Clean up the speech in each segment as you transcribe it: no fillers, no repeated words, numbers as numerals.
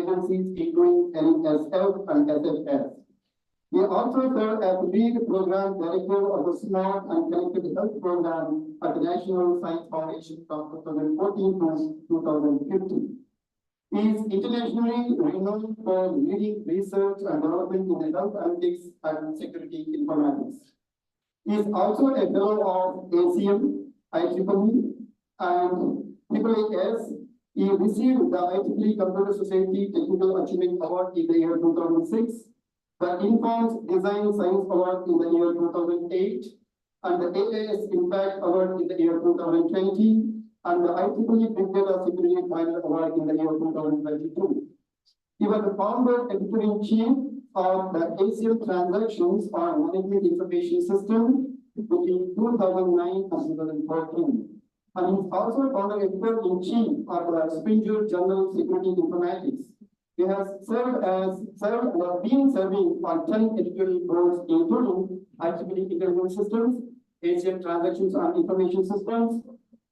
agencies including NSF and SFS. We also serve as lead program director of the Smart and Connected Health Program at the National Science Foundation from 2014 to 2015. He is internationally renowned for leading research and development in the health analytics and security informatics. He is also a fellow of ACM, IEEE, and AAAS. He received the IEEE Computer Society Technical Achievement Award in the year 2006, the Informed Design Science Award in the year 2008, and the AAAS Impact Award in the year 2020, and the IEEE Big Data Security Final Award in the year 2022. He was the founder and editor-in-chief of the ACL Transactions on Management Information System between 2009 and 2014. And he's also founder and editor-in-chief of the Springer Journal Security Informatics. He has been serving on 10 editorial boards, including IEEE Intelligence Systems, ACL Transactions on Information Systems,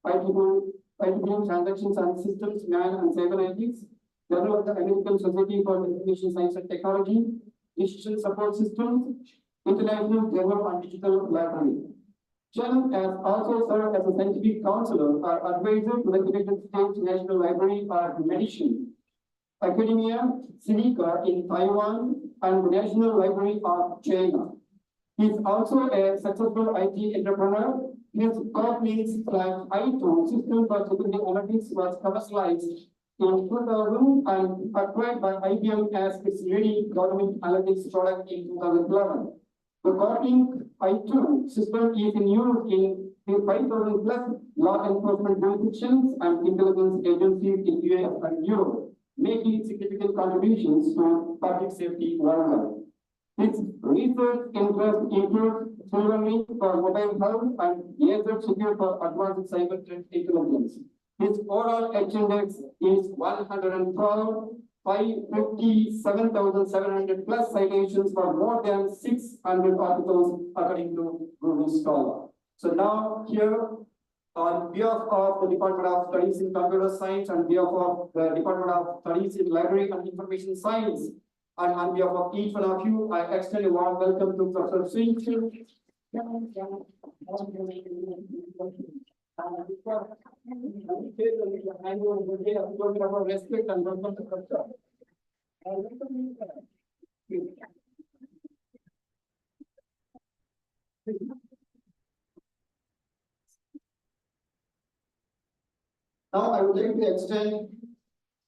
IEEE Transactions on Systems, Man and Cybernetics, Journal of the American Society for Information Science and Technology, Decision Support Systems, International Journal on Digital Library. Chen has also served as a scientific counselor or advisor to the United States National Library of Medicine, Academia Sinica in Taiwan, and the National Library of China. He is also a successful IT entrepreneur. His company's I2 system for security analytics was commercialized in 2000 and acquired by IBM as its leading government analytics product in 2011. The Kotlin I2 system is in use in 5,000 plus law enforcement jurisdictions and intelligence agencies in US and Europe, making significant contributions to public safety worldwide. Its research interests include Silverlink for mobile health and AZSecure for advanced cyber threat intelligence. His overall H index is 112, 557,700 plus citations for more than 600 articles according to Google Scholar. So now here, on behalf of the Department of Studies in Computer Science and behalf of the Department of Studies in Library and Information Science, and on behalf of each one of you, I extend a warm welcome to Professor Hsinchun. Respect and welcome to Professor. Now I would like to extend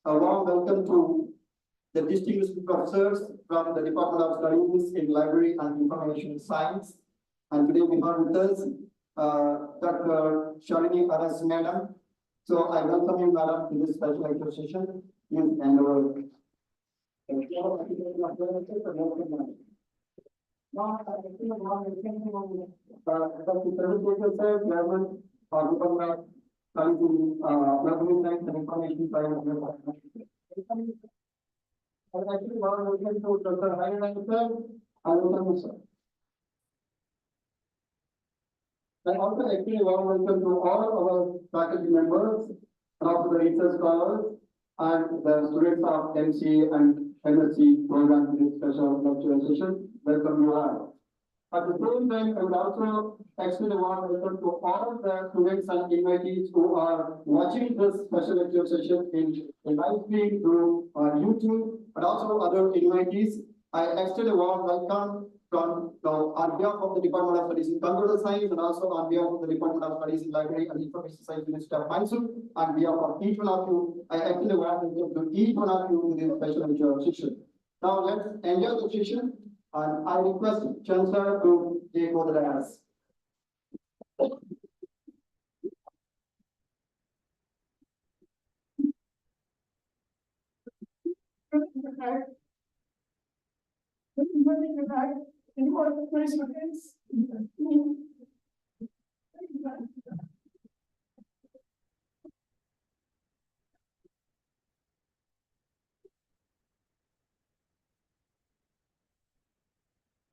a warm welcome to the distinguished professors from the Department of Studies in Library and Information Science. And today we have with us Dr. Shalini Aras Madam. So I welcome you, Madam, to this special lecture session. Please hand over. Now, I actually want to welcome to Dr. Hsinchun Chen. I welcome you, sir. I also actually want to welcome to all our faculty members and also the research scholars and the students of MCA and MSc program to this special lecture session. Welcome you all. At the same time, I would also extend a warm welcome to all the students and invitees who are watching this special lecture session in live stream through YouTube, and also other invitees. I extend a warm welcome from on behalf of the Department of Studies in Computer Science and also on behalf of the Department of Studies in Library and Information Science Minister of Hsinchun. On behalf of each one of you, I extend a warm welcome to each one of you in this special lecture session. Now let's enjoy the session. And I request Chancellor to take over the dais.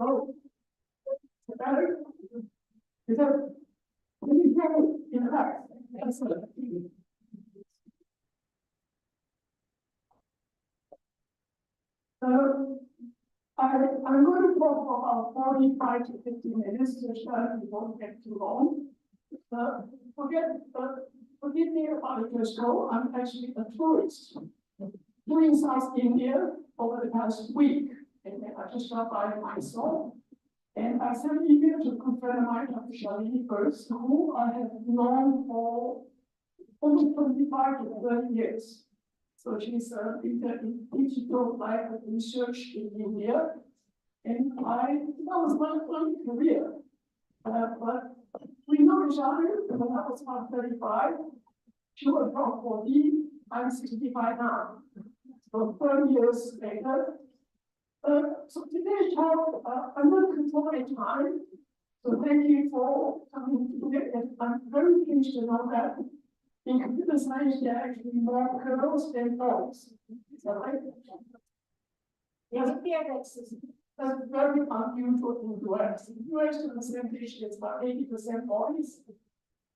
Oh, is that in fact? Excellent. I'm going to talk for about 45 to 50 minutes to share it won't get too long. Forgive me about the first go. I'm actually a tourist doing South India over the past week. And I just got by myself. And I sent an email to a good friend of mine, Dr. Shalini first, who I have known for almost 25 to 30 years. So she's a leader in digital life research in India. And that was my early career. But we know each other when I was about 35. She was about 40. I'm 65 now. So 30 years later. So today's talk, I'm not controlling time. So thank you for coming today. And I'm very pleased to know that in computer science, there are actually more girls than boys. Is that right? Yes, that's very unusual in the US. In the US, the percentage is about 80% boys,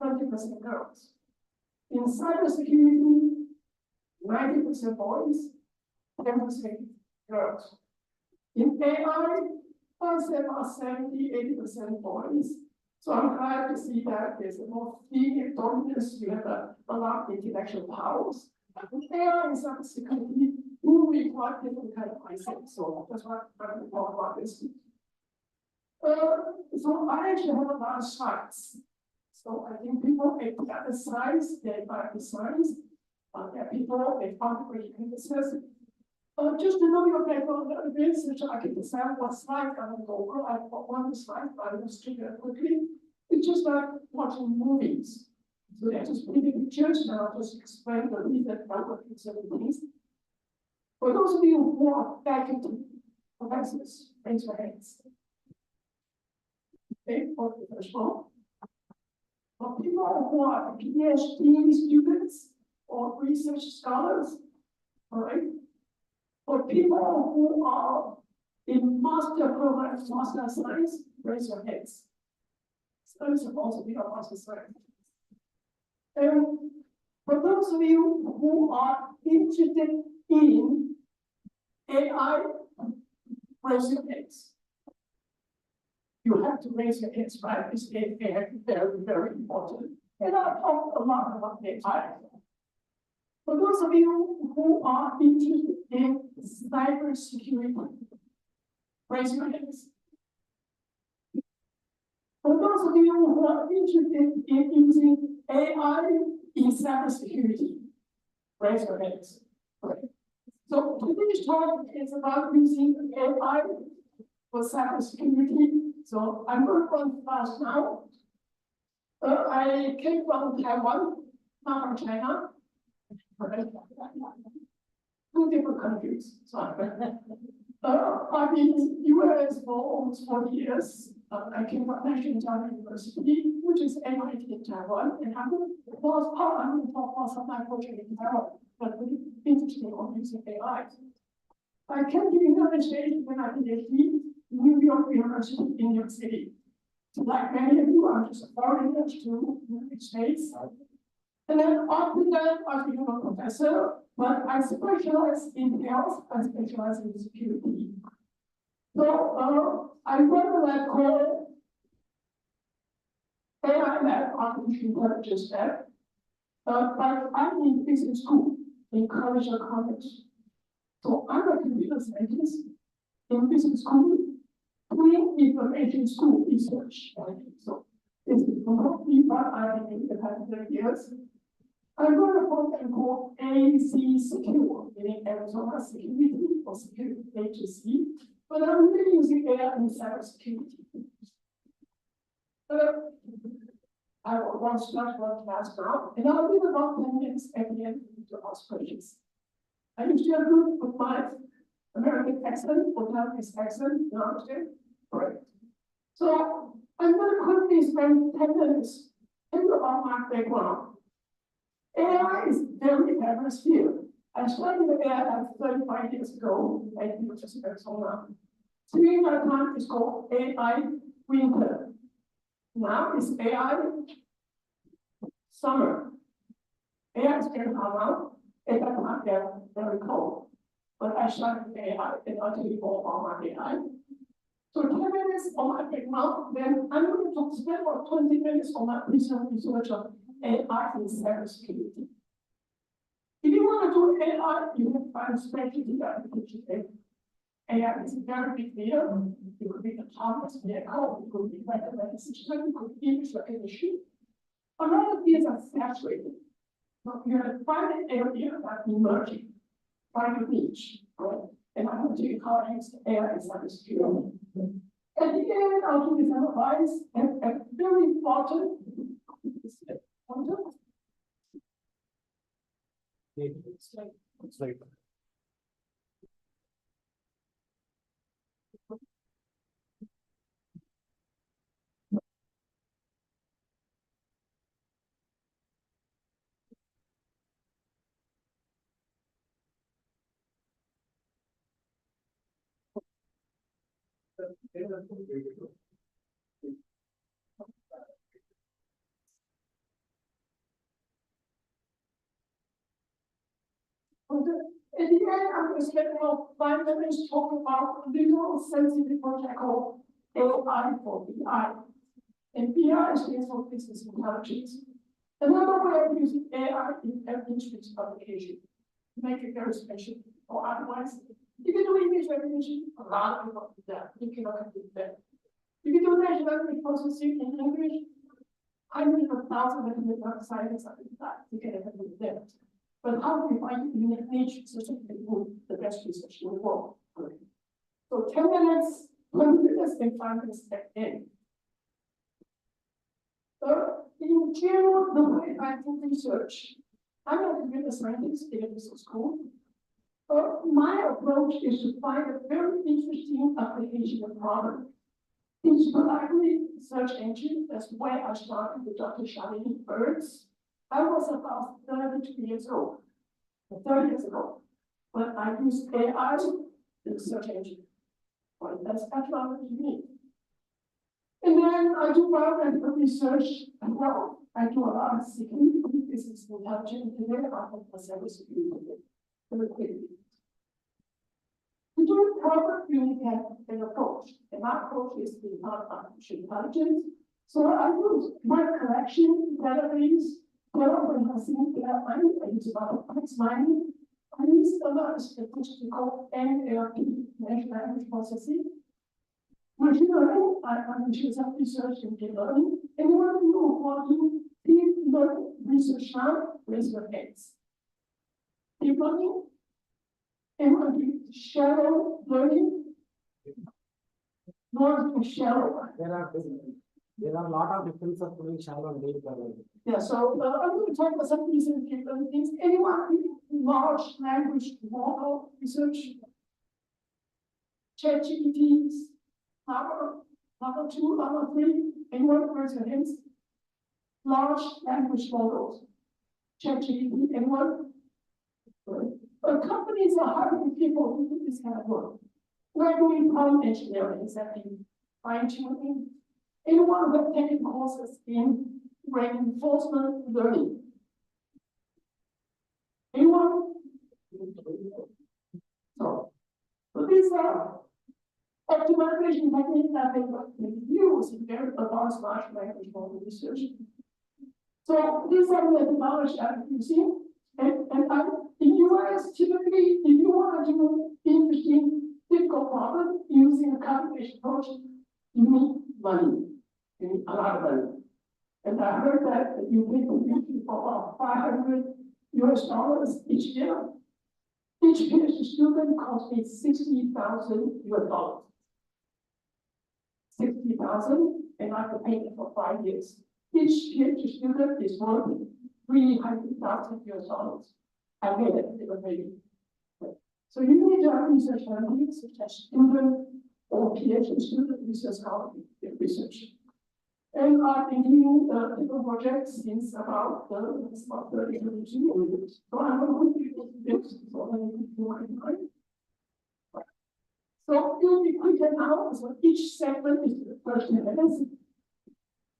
20% girls. In cybersecurity, 90% boys, 10% girls. In AI, I say about 70–80% boys. So I'm glad to see that there's a more female dominance. You have a lot of intellectual powers. But AI and cybersecurity do require different kind of mindset. So that's why I'm going to talk about this. So I actually have a lot of slides. So I think people at the science, they like the science. There are people, they found great emphasis. Just to know your background a bit, so I can decide what slide I'm going to go over. I've got one slide, but I will skip it quickly. It's just like watching movies. So they're just putting pictures, and I'll just explain the reason why we're doing certain things. For those of you who are faculty professors, raise your hands. Okay, for the first one. For people who are PhD students or research scholars, all right? For people who are in master programs, master science, raise your hands. So it's supposed to be a master science. And for those of you who are interested in AI, raise your hands. You have to raise your hands, right? It's very, very important. And I'll talk a lot about AI. For those of you who are interested in cybersecurity, raise your hands. For those of you who are interested in using AI in cybersecurity, raise your hands. Okay. So today's talk is about using AI for cybersecurity. So I'm going to run fast now. I came from Taiwan, not from China. Two different countries. So I've been in the US for almost 40 years. I came from Hsinchun Chen University, which is MIT in Taiwan, and I'm going to talk about some of my project in Taiwan, but really interesting on using AI. I came to the United States when I did PhD in New York University in New York City. So like many of you, I'm just a foreigner to the United States. And then after that, I became a professor, but I specialize in health, I specialize in security. So I run a lab called AI Lab, Artificial Intelligence Lab, but I'm in business school in College of Commerce. So I'm a computer scientist in business school doing information school research. So this is completely what I've been doing the past 30 years. I wrote a program called AZSecure, meaning Arizona Security or Security Agency, but I'm really using AI in cybersecurity. I will run start one class now, and I'll leave about 10 minutes at the end to ask questions. I usually agree with my American accent or Taiwanese accent, you understand? All right. So I'm going to quickly spend 10 minutes thinking about my background. AI is very diverse field. I studied AI 35 years ago at University of Arizona. During that time, it's called AI winter. Now it's AI summer. AI is very hot now. At that time, they're very cold. But I I started AI, and I'll tell you more about my AI. So 10 minutes on my background, then I'm going to spend about 20 minutes on my research on AI in cybersecurity. If you want to do AI, you can find specialty applications. AI is a very big data. It could be autonomous vehicle, it could be recommended system, it could be image recognition. A lot of these are saturated. So you have to find an area that emerging, find a niche, right? And I'm going to tell you how I use AI in cybersecurity. At the end, I'll give you some advice, and at the very important, It's like at the end, I'm going to spend about 5 minutes talking about a little sensitive project called AI for BI. And BI stands for business intelligence. Another way of using AI in every industry application to make it very special, or otherwise, if you do image recognition, a lot of people do that. You cannot do that. If you do natural language processing in English, hundreds of thousands of computer scientists are doing that. You cannot do that. But how do we find unique niche so that we can do the best research in the world? So 10 minutes, 20 minutes, and 5 minutes at the end. In general, the way I do research, I'm a computer scientist in a business school. My approach is to find a very interesting application of problem. It's likely search engine. That's where I started with Dr. Shalini Birds. I was about 32 years old, 30 years ago, but I used AI in the search engine. Well, that's actually unique. And then I do biomedical research as well. I do a lot of security, business intelligence, and then I have a cybersecurity very quickly. To do it proper, you need to have an approach. And my approach is to develop artificial intelligence. So I use my collection database. When I think that I use about text mining. I use a lot of statistical NLP, natural language processing. Machine learning, I'm doing some research in deep learning. Anyone who want to deep learning research now, raise your hands. Deep learning, anyone do shallow learning? Not shallow. there are a lot of differences between shallow and deep learning. Yeah, so I'm going to talk about some recent deep learning things. Anyone do large language model research? ChatGPT, level 2, level 3, anyone raise your hands? Large language models, ChatGPT, anyone? Companies are hiring people who do this kind of work. We're doing prompt engineering, exactly fine-tuning. Anyone who has taken courses in reinforcement learning? Anyone? So these are optimization techniques that they use in very advanced large language model research. So these are the technology I'm using. And in US, typically, if you want to do interesting, difficult problem using a cutting-edge approach, you need money. You need a lot of money. And I heard that you pay computing for about $500 each year. Each PhD student costs me $60,000. 60,000, and I have to pay it for 5 years. Each PhD student is worth $300,000. I made it every. So you need to have research funding, such as student or PhD student research scholarship research. And I've been doing different projects since about 30 years. So I'm going to do this. So you'll be quicker now. So each segment is the first minutes.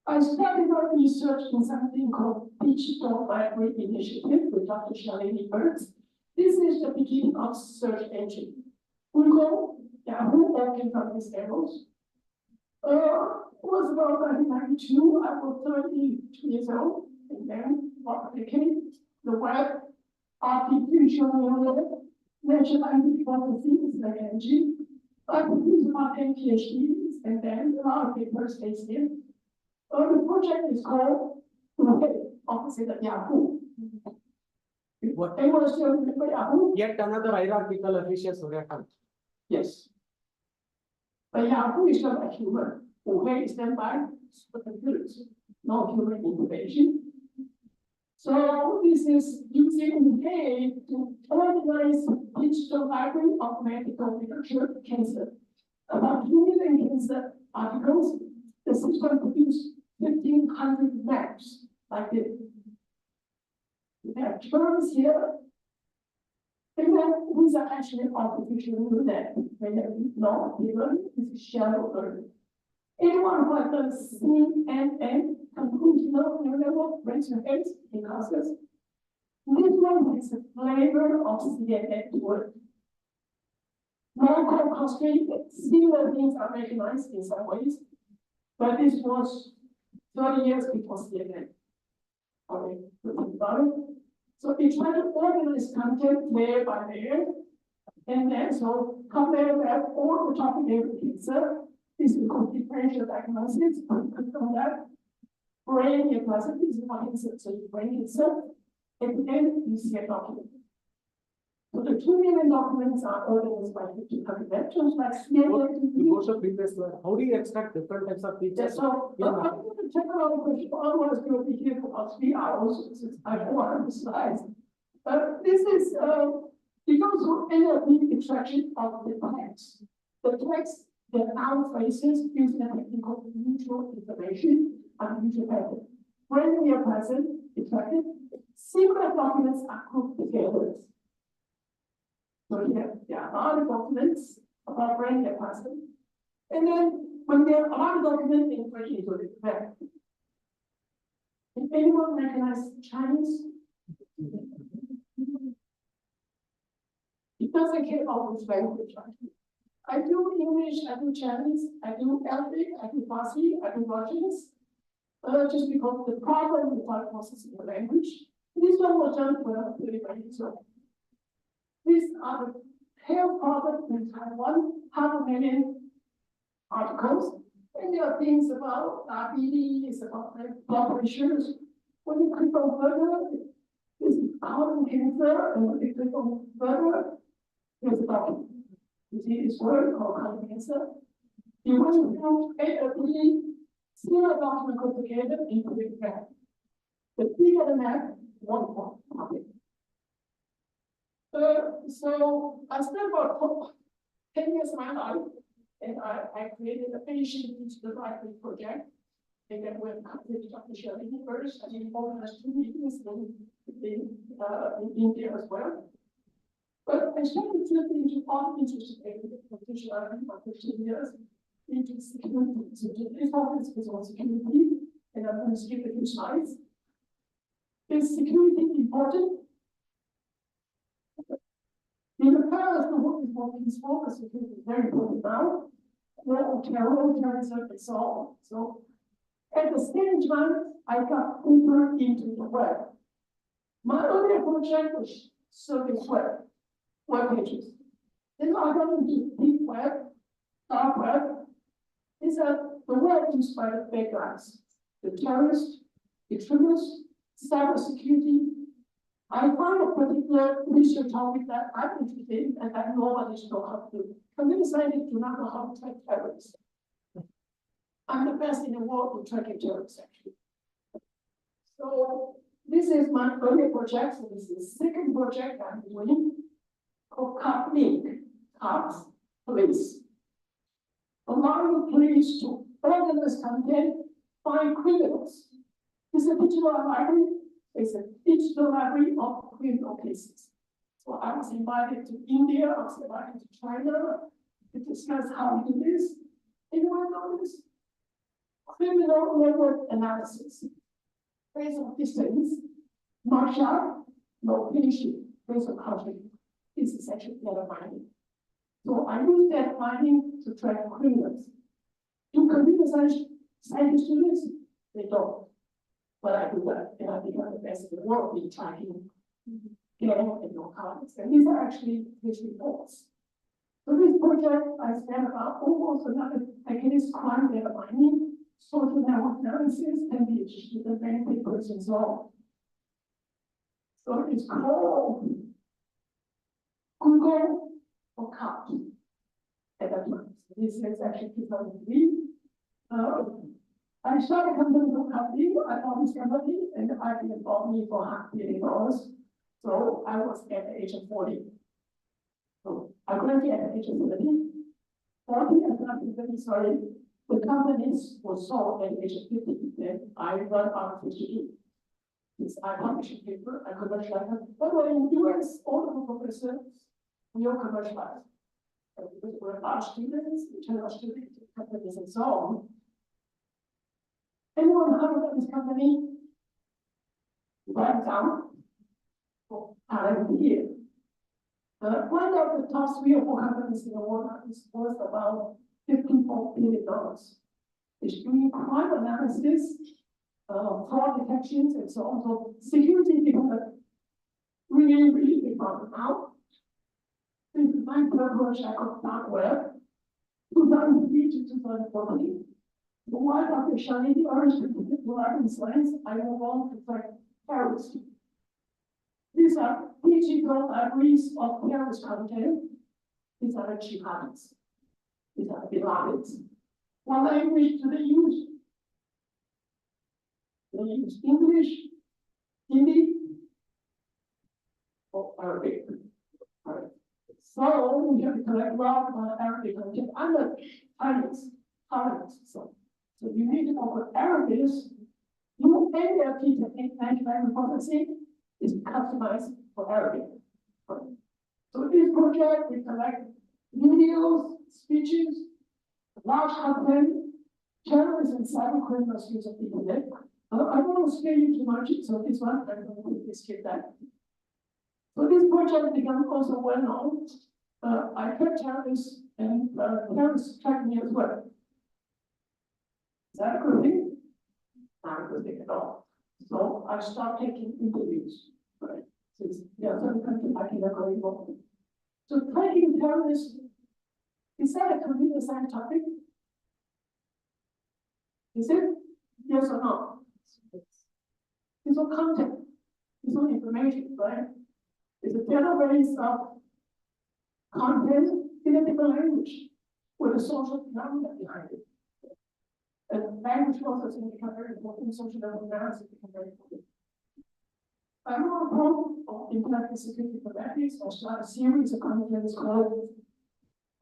I started my research in something called Digital Library Initiative with Dr. Shalini Birds. This is the beginning of search engine. Google, Yahoo, all came from these arrows. It was about 1992, I was 32 years old, and then what became the web, artificial neural, natural language processing, like energy. I completed my PhDs, and then a lot of papers based here. The project is called opposite of Yahoo. What? Anyone still remember Yahoo? Yet another hierarchical efficient attempt. Yes. But Yahoo is not a human. Is done by supercomputers, not human information. So this is using A to organize digital library of medical literature cancer. About 2 million cancer articles. The system produced 1,500 maps like this. We have terms here. And then these are actually artificial neural net. No, this is shallow learning. Anyone who has done CNN conclusional neural network, raise your hands in classes. This one is a flavor of CNN word. More constrained, similar things are recognized in some ways, but this was 30 years before CNN. Okay, so they try to organize content layer by layer, and then so compare that all the topic area picture. This is called differential diagnosis. From that, brain classic is one insert, so the brain itself, at the end, you see a document. So the 2 million documents are organized by 1,500 lectures, like CNN. You go to previous slide. How do you extract different types of features? So, I'm going to check out a question. Otherwise, we'll be here for about 3 hours. I don't want the slides. This is, it goes through NLP extraction of the text. The text, the noun phrases using a technique called mutual information and mutual pattern. When we are present, extracted, similar documents are grouped together. So here, there are a lot of documents about brain capacity. And then when there are a lot of documents, the information is already prepared. Can anyone recognize Chinese? It doesn't care about which language. I do English, I do Chinese, I do Arabic, I do Farsi, I do Russians. Just because the problem with processing the language. This one was done for 35 years old. These are the health products in Taiwan, 500,000 articles. And there are things about diabetes, about blood pressures. When you click on further, this is colon cancer, and when you click on further, here's a document. You see this word called colon cancer. You want to do AAAS, similar document put together into the map. The bigger the map, one point. Okay. So I spent about 10 years of my life, and I created a patient digital library project. And then we're completed official universe, and it organized 2 meetings in India as well. But I started to into all interested in digital library for 15 years into security. So this focus is on security, and I'm going to skip a few slides. Is security important? In the past, the work is more peaceful, but security is very important now. Well, terrorism and so on. So at the same time, I got deeper into the web. My earlier project was service web pages. Then I got into deep web, dark web. It's the web used by the bad guys, the terrorists, extremists, cybersecurity. I find a particular research topic that I'm interested in and that nobody knows how to do. Computer scientists do not know how to track terrorists. I'm the best in the world in tracking terrorists, actually. So this is my earlier project. So this is the second project I'm doing called CopLink, Cops Police. Allowing police to organize content, find criminals. This is a digital library. It's a digital library of criminal cases. So I was invited to India, I was invited to China to discuss how we do this. Anyone know this? Criminal network analysis. Based on distance, marshal, location, based on country. is essentially data mining. So I use data mining to track criminals. Do computer science students? They don't. But I do that, and I become the best in the world in tracking gang and narcotics. And these are actually his reports. So this project, I spent about almost another decade crime data mining, social network analysis, and the many papers and so on. So it's called Google for Cop at that time. This is actually 2003. I started a company called Copy. I found this company, and I bought me for $500 million. So I was at the age of 40. So I graduated at the age of 30. 40 and not 30, sorry. The companies were sold at the age of 50. Then I run out of 52. This I published a paper, I commercialized it. By the way, in the US, all of the professors, we all commercialize. Because we're large students, internal students, companies, and so on. Anyone heard of this company? Write down for talent here. One of the top 3 or 4 companies in the world is worth about $54 billion. It's doing crime analysis, fraud detections, and so on. So security becomes a really, really big problem now. Since my purpose, I got dark web, 2003 to 2014. But while Dr. Shani urged to learn science, I move on to track terrorists. These are digital libraries of terrorist content. These are the jihadists. These are the beloveds. What language do they use? They use English, Hindi, or Arabic. Right. So we have to collect a lot of Arabic content. I'm a Chinese, so you need to know what Arabic is. You NLP technique, natural language processing, is customized for Arabic. Right. So this project, we collect videos, speeches, large content, terrorists and cyber criminals use of the internet. I don't want to scare you too much, so this one, I'm going to skip that. So this project becomes also well known. I track terrorists and terrorists track me as well. Is that a good thing? Not a good thing at all. So I start taking interviews, right? Since there are certain countries I cannot go involved. So tracking terrorists, is that a computer science topic? Is it? Yes or no? It's all content. It's all information, right? It's a database of content in a different language with a social phenomena behind it. And language processing becomes very important, social level analysis becomes very important. I wrote a program of internet security for ethics. I started a series of conferences called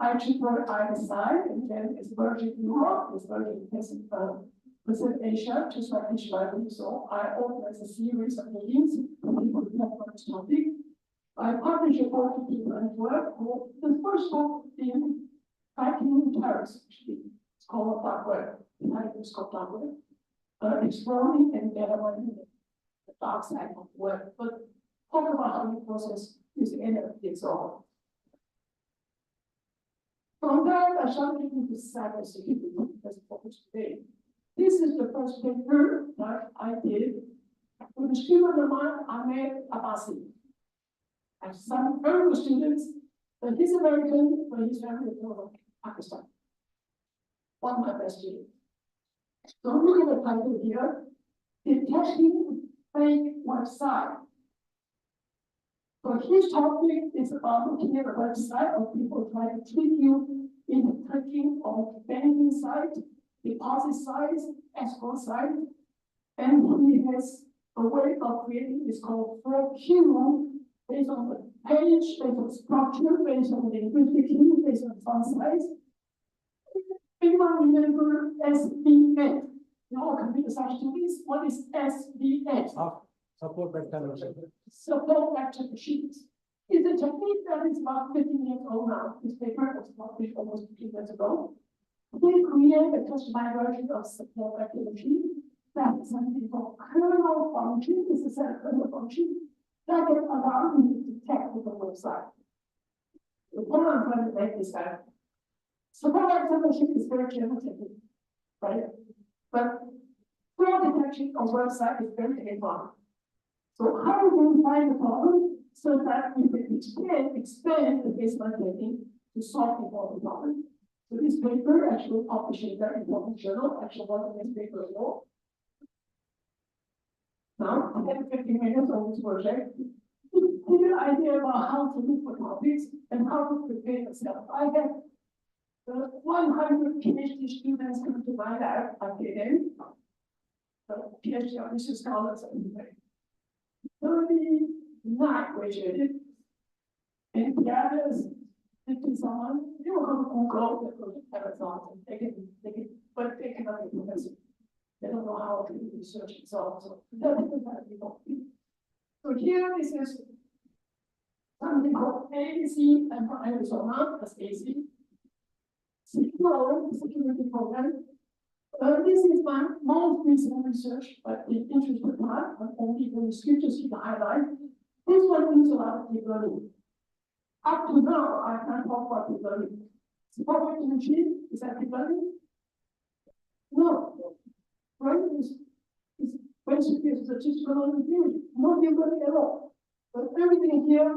IEEE, and then it's Virgin Europe, it's Virgin Pacific Asia, just like each library. So I organized a series of meetings for people who have on this topic. I published a book in 2012 called the first book in tracking terrorists, actually. It's called Dark Web. The title is called Dark Web. Exploring and data mining the dark side of the web. But talk about how you process using NFT and so on. From there, I started looking into cybersecurity as focus today. This is the first paper that I did with a student of mine, Ahmed Abbasi. I have some very good students, but he's American, but he's family from Pakistan. One of my best students. So look at the title here, detecting fake website. So his topic is about looking at a website of people trying to trick you into clicking on banking site, deposit sites, escrow site, and he has a way of creating is called 4Q, based on the page, based on structure, based on the linguistic key, based on font size. Anyone remember SVN? You know, computer science students, what is SVN? Support vector machine. Support vector machines. It's a technique that is about 15 years old now. This paper was published almost 15 years ago. They create a customized version of support vector machine that is something called kernel function. This is a kernel function that can allow you to detect the website. The point I'm trying to make is that support activation is very general technique, right? But fraud detection on website is very advanced. So how do we find the problem so that we can expand the baseline technique to solve the problem? So this paper actually published in a very important journal, actually one of the best papers of all. Now, I have 15 minutes on this project. To give you an idea about how to look for topics and how to prepare yourself. I have 100 PhD students come to my lab. I get in. PhD on issue scholars anyway. 39 graduated. And the others, 50 someone, they will go to Google, they go to Amazon, they but they cannot be professor. They don't know how to do research results. So that doesn't have people. So here this is something called AAAS and Arizona, that's AC. Secure security program. This is my most recent research, but the interesting part, and only the scriptures to highlight. This one needs a lot of deep learning. Up to now, I can't talk about deep learning. Support to machine, is that deep learning? No. Right? Is basically statistical learning theory. No deep learning at all. But everything here,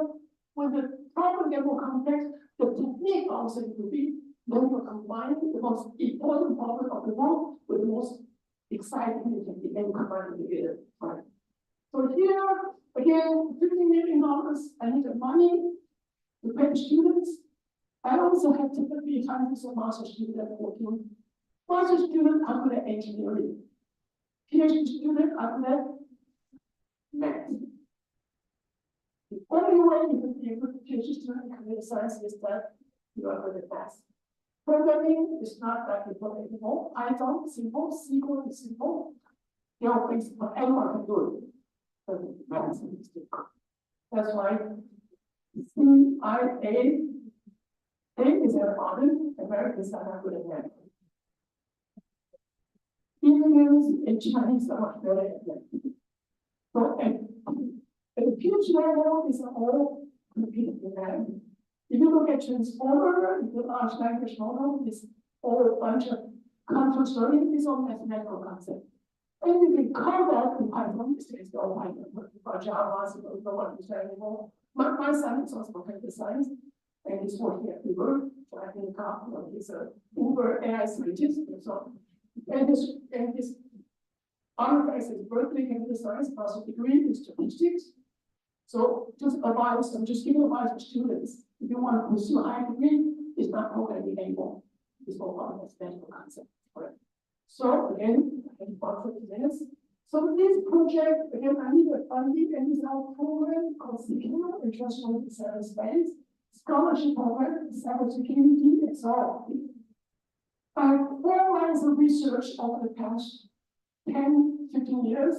when the problem gets more complex, the technique also will be when you combine the most important problem of the world with the most exciting technique and combine it together. Right? So here, again, $15 million, I need the money to pay students. I also have typically hundreds of master students working. Master students are good at engineering. PhD students are good at math. The only way you can be a good PhD student in computer science is that you are good at math. Programming is not that important anymore. Python, simple, SQL is simple. They are basic, but anyone can do it. But math is difficult. That's why CIA is a modern Americans are not good at math. Indians and Chinese are much better at math. So, and the PhD level is all computing with math. If you look at transformer, the large language model is all a bunch of concepts learning, is all mathematical concept. And you can call that in Python, it's all Python, but Java, so no one is anymore. My son is also computer science, and he's working at Uber, so I think he's a Uber AI scientist, and so and his undergrad is Berkeley computer science, master's degree in statistics. So just advice, I'm just giving advice to students. If you want to pursue a higher degree, it's not programming anymore. It's all about mathematical concept. Right? So again, I have about 50 minutes. So this project, again, I need a funding and this is our program called Secure International Cyberspace Scholarship Program, Cybersecurity, and so on. I have 4 lines of research over the past 10, 15 years.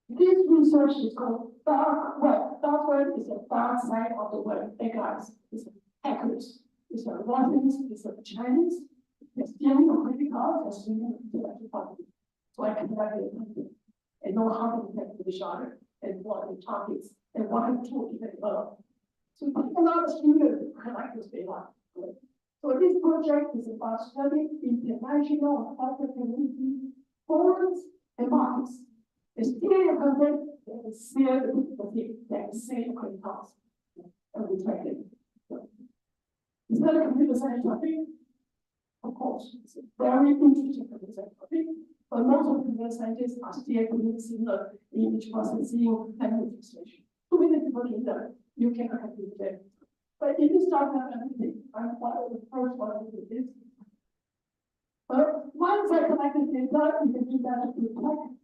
This research is called dark web. Dark web is the dark side of the web. Hey guys, it's hackers, it's the Russians, it's the Chinese, they're stealing your credit card, they're stealing intellectual property. So I can connect it and know how to connect with each other and what the targets and what to talk about. So a lot of students collect this data. Right? So this project is about studying international hacker community forums and markets. The steal content, they steal the same credit cards. And we track it. Is that a computer science topic? Of course, it's a very interesting computer science topic. But most of the computer scientists are still doing similar image processing and translation. Too many people in there, you cannot compete with them. But if you start with everything, I'm one of the first one to do this. But once I collected data, you can do that to protect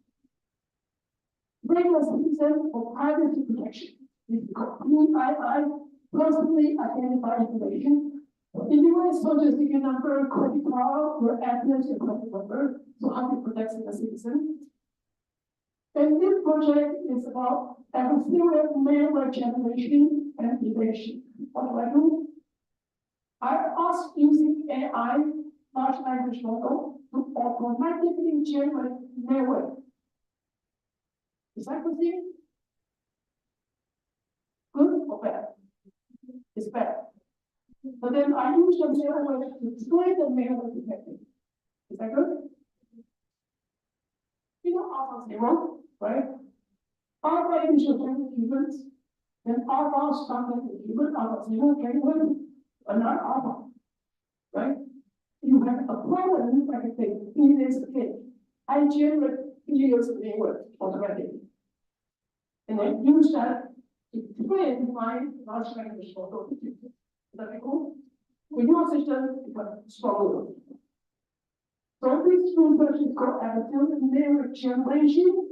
regular citizen for privacy protection. It's called PII, personally identified information. If you want to social security number, credit card, your address, your credit number, so how to protect the citizen. And this project is about adversarial malware generation and evasion. What do? I ask using AI, large language model, to automatically generate malware. Is that good thing? Good or bad? is bad. But then I use the malware to destroy the malware detector. Is that good? You know alpha 0, right? Alpha initial target humans, then alpha started with human, alpha 0 human, another alpha, right? You have a problem, like I say, in this case. I generate billions of malware automatically. And then use that to train my large language model. Is that cool? When your system becomes stronger. So this research is called adaptive memory generation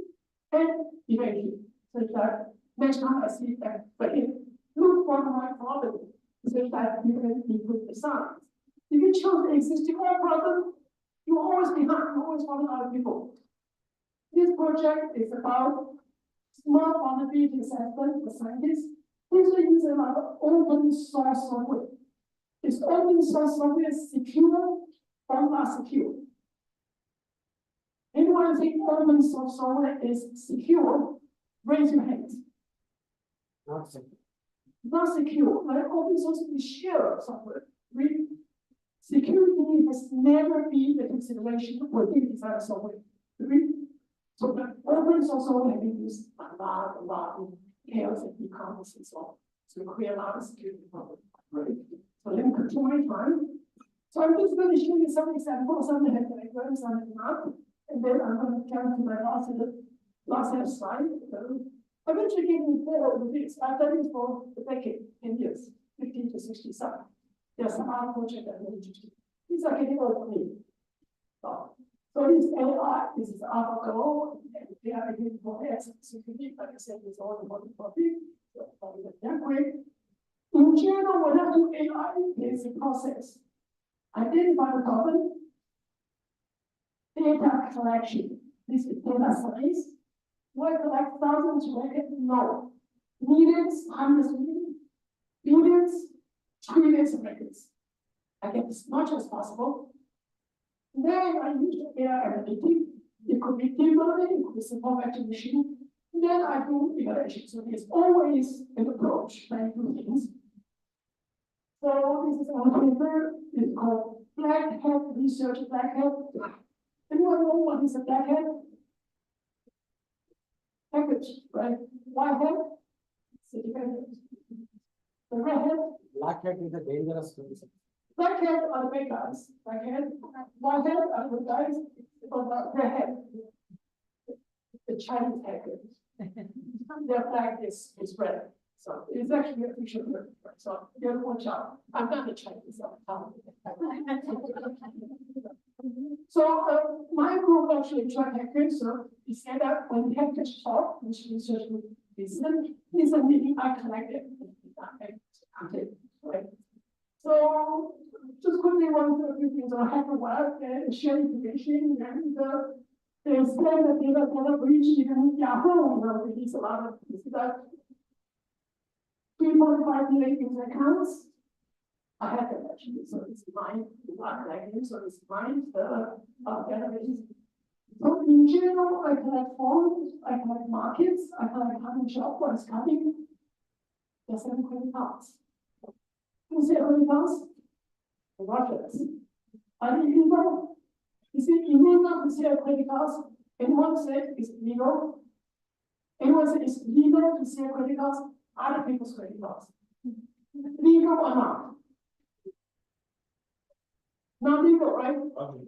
and evasion. So that next time I see that, but it look for my problem, so that you can improve the size. If you choose the existing problem, you're always behind, you always follow other people. This project is about small vulnerability assessment for scientists. This will use a lot of open source software. Is open source software secure or not secure? Anyone think open source software is secure? Raise your hands. Not secure. Not secure, like open source is shared software. Really? Security has never been a consideration when you design software. Really? So the open source software has been used a lot in chaos and e-commerce and so on. So create a lot of security problems. Right? So let me control my time. So I'm just going to show you some examples. Some have diagrams, some have not. And then I'm going to come to my last slide. I'm going to give you 4 of these. I've done this for a decade, 10 years, 15 to 60 some. There's some other project that I'm interested in. These are getting old for me. So this is AI, this is AlphaGo, and they are getting for AZSecurity, like I said, it's all important topic. So that way. In general, when I do AI, there's a process. Identify the problem, data collection. This is data science. Do I collect thousands of records? No. Millions, hundreds of millions, billions, trillions of records. I get as much as possible. Then I use the AI analytics. It could be deep learning, it could be simple vector machine. Then I do evaluation. So there's always an approach when I do things. So this is our paper. It's called Black Hat Research. Black Hat. Anyone know what is a black hat? Package, right? White hat, certificate. The red hat. Black hat is a dangerous person. Black hat are the big guys. Black hat. White hat are the guys. But red hat. The Chinese hackers. Their flag is red. So it's actually a fiction word. So you have to watch out. I'm not a Chinese. So my group actually tried hackers. So we said that when hackers talk, which research group is a meeting I collected. Right. So just quickly run through a few things on hacker web and share information and they said that data breach, even Yahoo, release a lot of that. 3.5 million user accounts. I have that actually, so it's mine, so it's mine, database. So in general, I collect forms, I collect markets, I collect cutting shop, what is cutting. There's 7 credit cards. Who say credit cards? The Russians. Are they illegal? Is it illegal to sell credit cards? Anyone say it's legal? Anyone say it's legal to sell credit cards? Other people's credit cards. Legal or not? Not legal, right? Okay.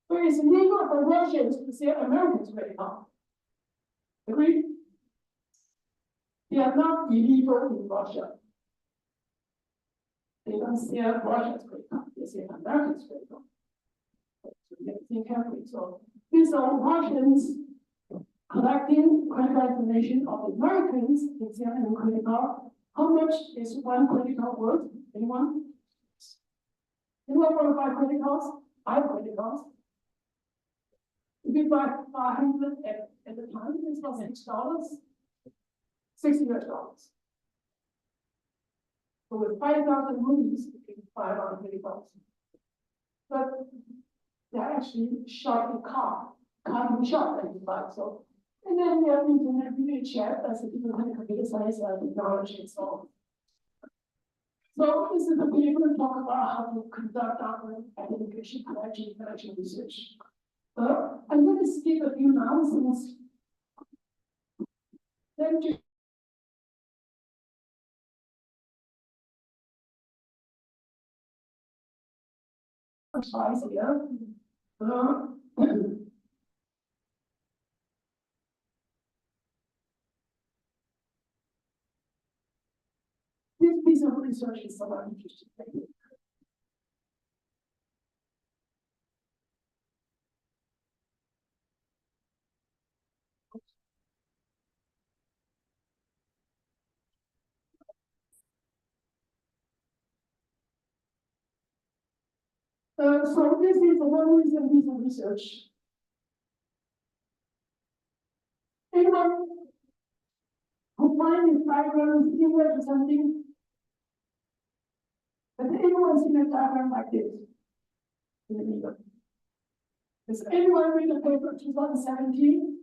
So it's legal for Russians to sell Americans' credit cards. Agreed? They are not illegal in Russia. They don't sell Russia's credit card, they sell Americans' credit card. So you have to think carefully. So these are Russians collecting credit card information of Americans in selling credit card. How much is one credit card worth? Anyone? Anyone want to buy credit cards? I have credit cards. If you buy 500 at the time, it's about $6, $60. So with 5,000 rupees, you can buy around credit cards. But they're actually shot in car in shop that you buy. So, and then we have internet video chat as a different kind of computer science technology and so on. So this is the paper talk about how to conduct our application collection research. I'm going to skip a few announcements. Then to slides here. This piece of research is somewhat interesting. So this is one recent piece of research. Anyone who finds this diagram similar to something? Has anyone seen a diagram like this in the middle? Does anyone read the paper 2017?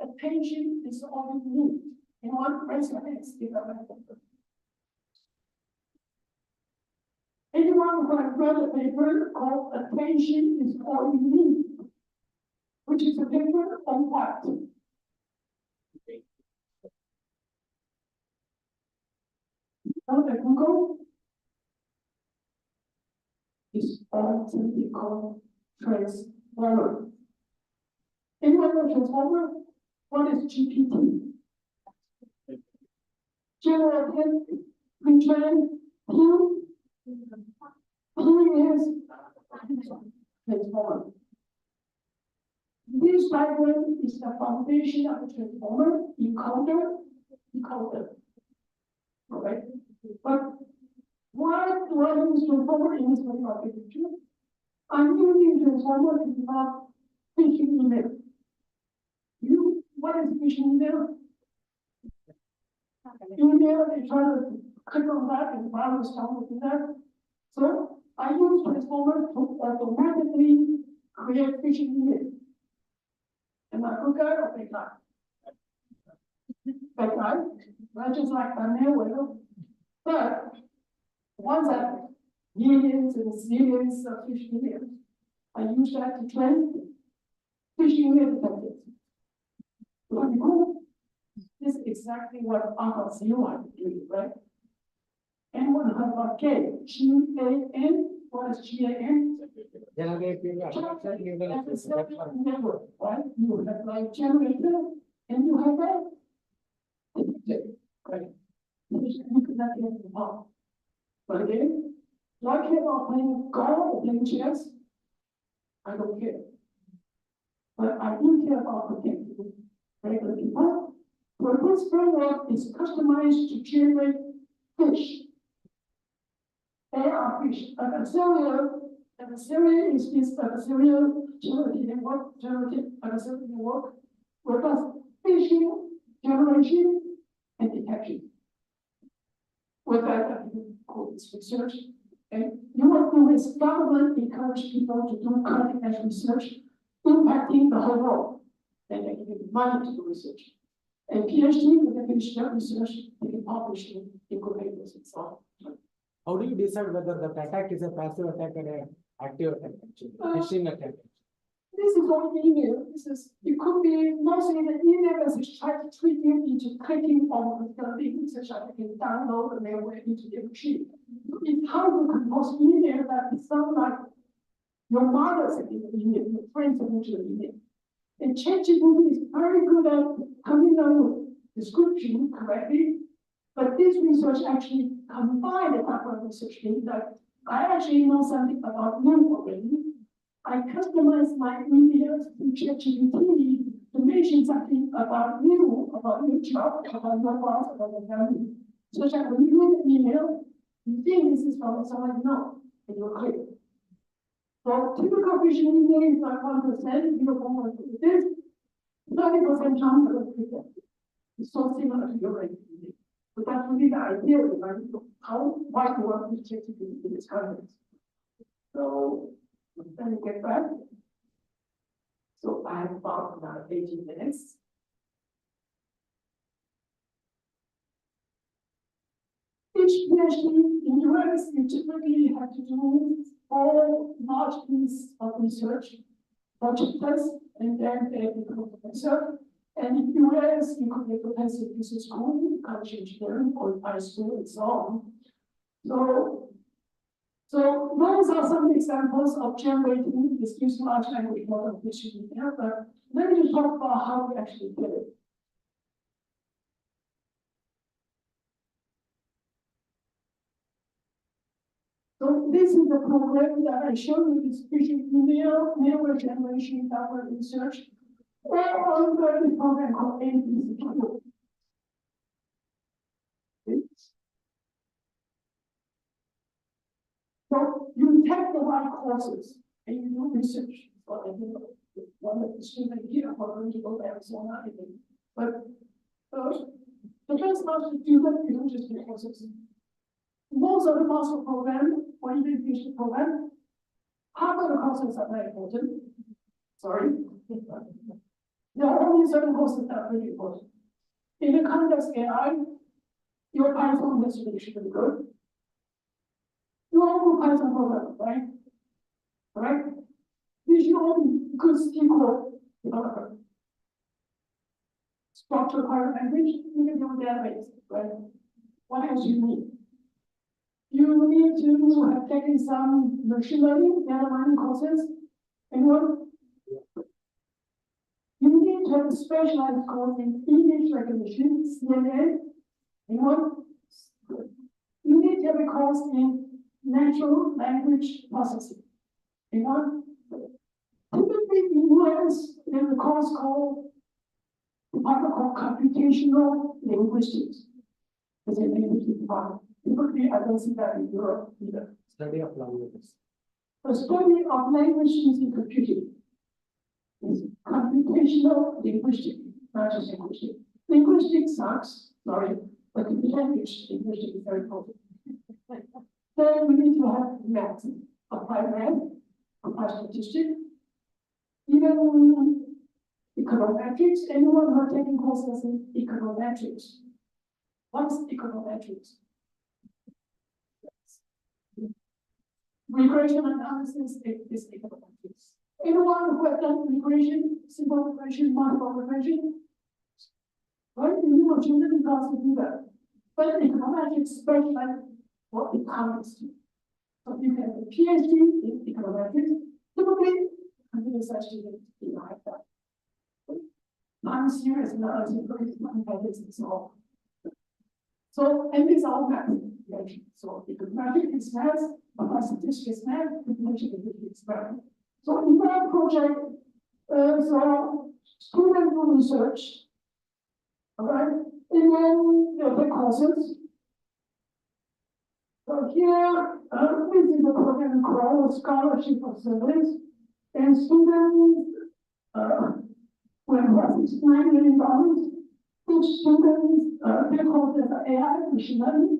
Attention is all you need. Anyone raise your hands if you have a paper. Anyone who has read a paper called Attention is all you need, which is a paper on what? On the Google is often called transformer. Anyone know transformer? What is GPT? Generative retrain Q. Q is transformer. This diagram is the foundation of the transformer encoder. Okay, but why do I use transformer in this particular picture? I'm using transformer to develop phishing email. What is phishing email? Email, they try to click on that and virus down within that. So I use transformer to automatically create phishing email. Am I good guy or bad guy? Bad guy? Not just like a malware. But once I have millions and zillions of phishing emails, I use that to train phishing email detectors. This is exactly what AZSecure is doing, right? Anyone heard about G-A-N? What is G-A-N? Generating Network, right? You have like generator and you have that. Right? You could not get the power. But again, do I care about playing golf or playing chess? I don't care. But I do care about protecting regular people. For this framework is customized to generate fish. They are fish. Adversarial is this adversarial generative work where does phishing, generation, and detection. With that, I can call this research. And you want to do is government encourage people to do cutting edge research impacting the whole world. Then they can give money to the research. And PhD, when they finish their research, they can publish in good papers and so on. How do you decide whether the attack is a passive attack or an active attack? Phishing attack. This is all email. It could be mostly the email message try to trick you into clicking on the link such that you can download the malware into your machine. It's how you compose email that sound like your mother sending the email, your friends sending the email. And ChatGPT is very good at coming up with description correctly, but this research actually combined the background research means that I actually know something about you already. I customize my emails to ChatGPT to mention something about you, about your job, about your boss, about your family. So that when you read the email, you think this is from someone you know, and you're clear. So typical phishing email is like 1%, 0.1%. This 30% chance of people. It's so similar to your email. So that's really the idea behind how why you want to check in this context. So let me get back. So I have about 18 minutes. Each PhD in US, you typically have to do 4 large pieces of research projects, and then they become a professor. And in US, you could be a professor in business school, college engineering, or high school, and so on. So those are some examples of generating this use large language model which you have, but let me talk about how we actually did it. So this is the program that I showed you, this vision neural generation data research, or under the program called AZSecure. So you take the right courses and you do research. One of the students here are going to go there and so on. But the first master student, you don't just do courses. Most of the master program or even PhD program, half of the courses are very important. Sorry. There are only certain courses that are really important. In the context AI, your Python is really good. You all know Python program, right? Right? You should all be good SQL developer. Structured query language, you can do database, right? What else you need? You need to have taken some machine learning, data mining courses. Anyone? You need to have a specialized course in image recognition, CNN. Anyone? You need to have a course in natural language processing. Anyone? Typically in US, there's a course called computational linguistics. It's a linguistic department. Typically, I don't see that in Europe either. Study of languages. The study of language using computing is computational linguistics, not just linguistics. Linguistics sucks, sorry, but language linguistics is very important. Then we need to have math, applied math, applied statistics, even econometrics. Anyone who are taking courses in econometrics? What's econometrics? Regression analysis is econometrics. Anyone who has done regression, simple regression, multiple regression? Right? You know, children class to do that. But econometrics specialize what economists do. So you can have a PhD in econometrics, typically computer science students like that. I'm serious now, mathematics and so on. So, and these are math. So econometrics is math, statistics is math, information is math. So in that project, so students do research, all right, and then they take courses. So here, this is the program called Scholarship of Service, and students will have $9 million. Each student take courses AI, machine learning,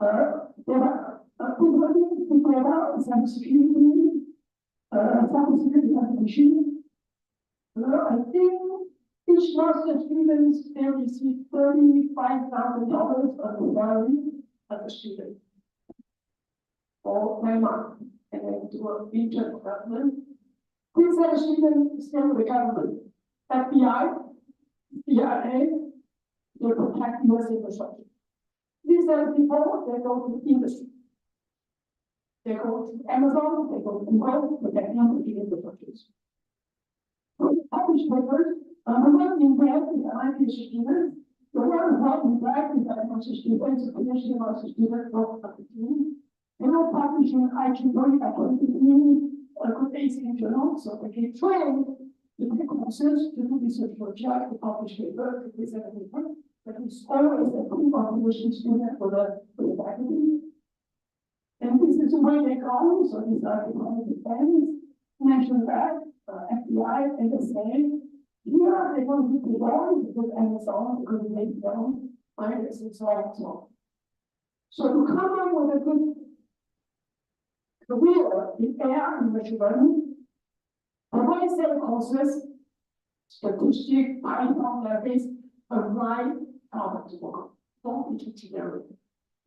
data, big data, cybersecurity, cybersecurity application. I think each master student they receive $35,000 of salary as a student for 9 months, and then do an intern development. These are students stay with the government, FBI, CIA, they protect US infrastructure. These are people that go to industry. They go to Amazon, they go to Google, protect the infrastructures. So publish papers, the one in red is an IPH student, the one who in black is an master student, a PhD master student, both of the team. They will publish in IEEE at 2015, a good ACE journal, so they can train the courses to do research project, to publish paper, to present a paper, but it's always a proof of PhD student for the faculty. And this is where they go, so these are the defense, National Guard, FBI, NSA. Here they go to the law, because Amazon, because they make their own virus and so on. So to come up with a good career in AI and machine learning, provide set courses, statistics, Python, database, a right product to work on. Don't be too generic.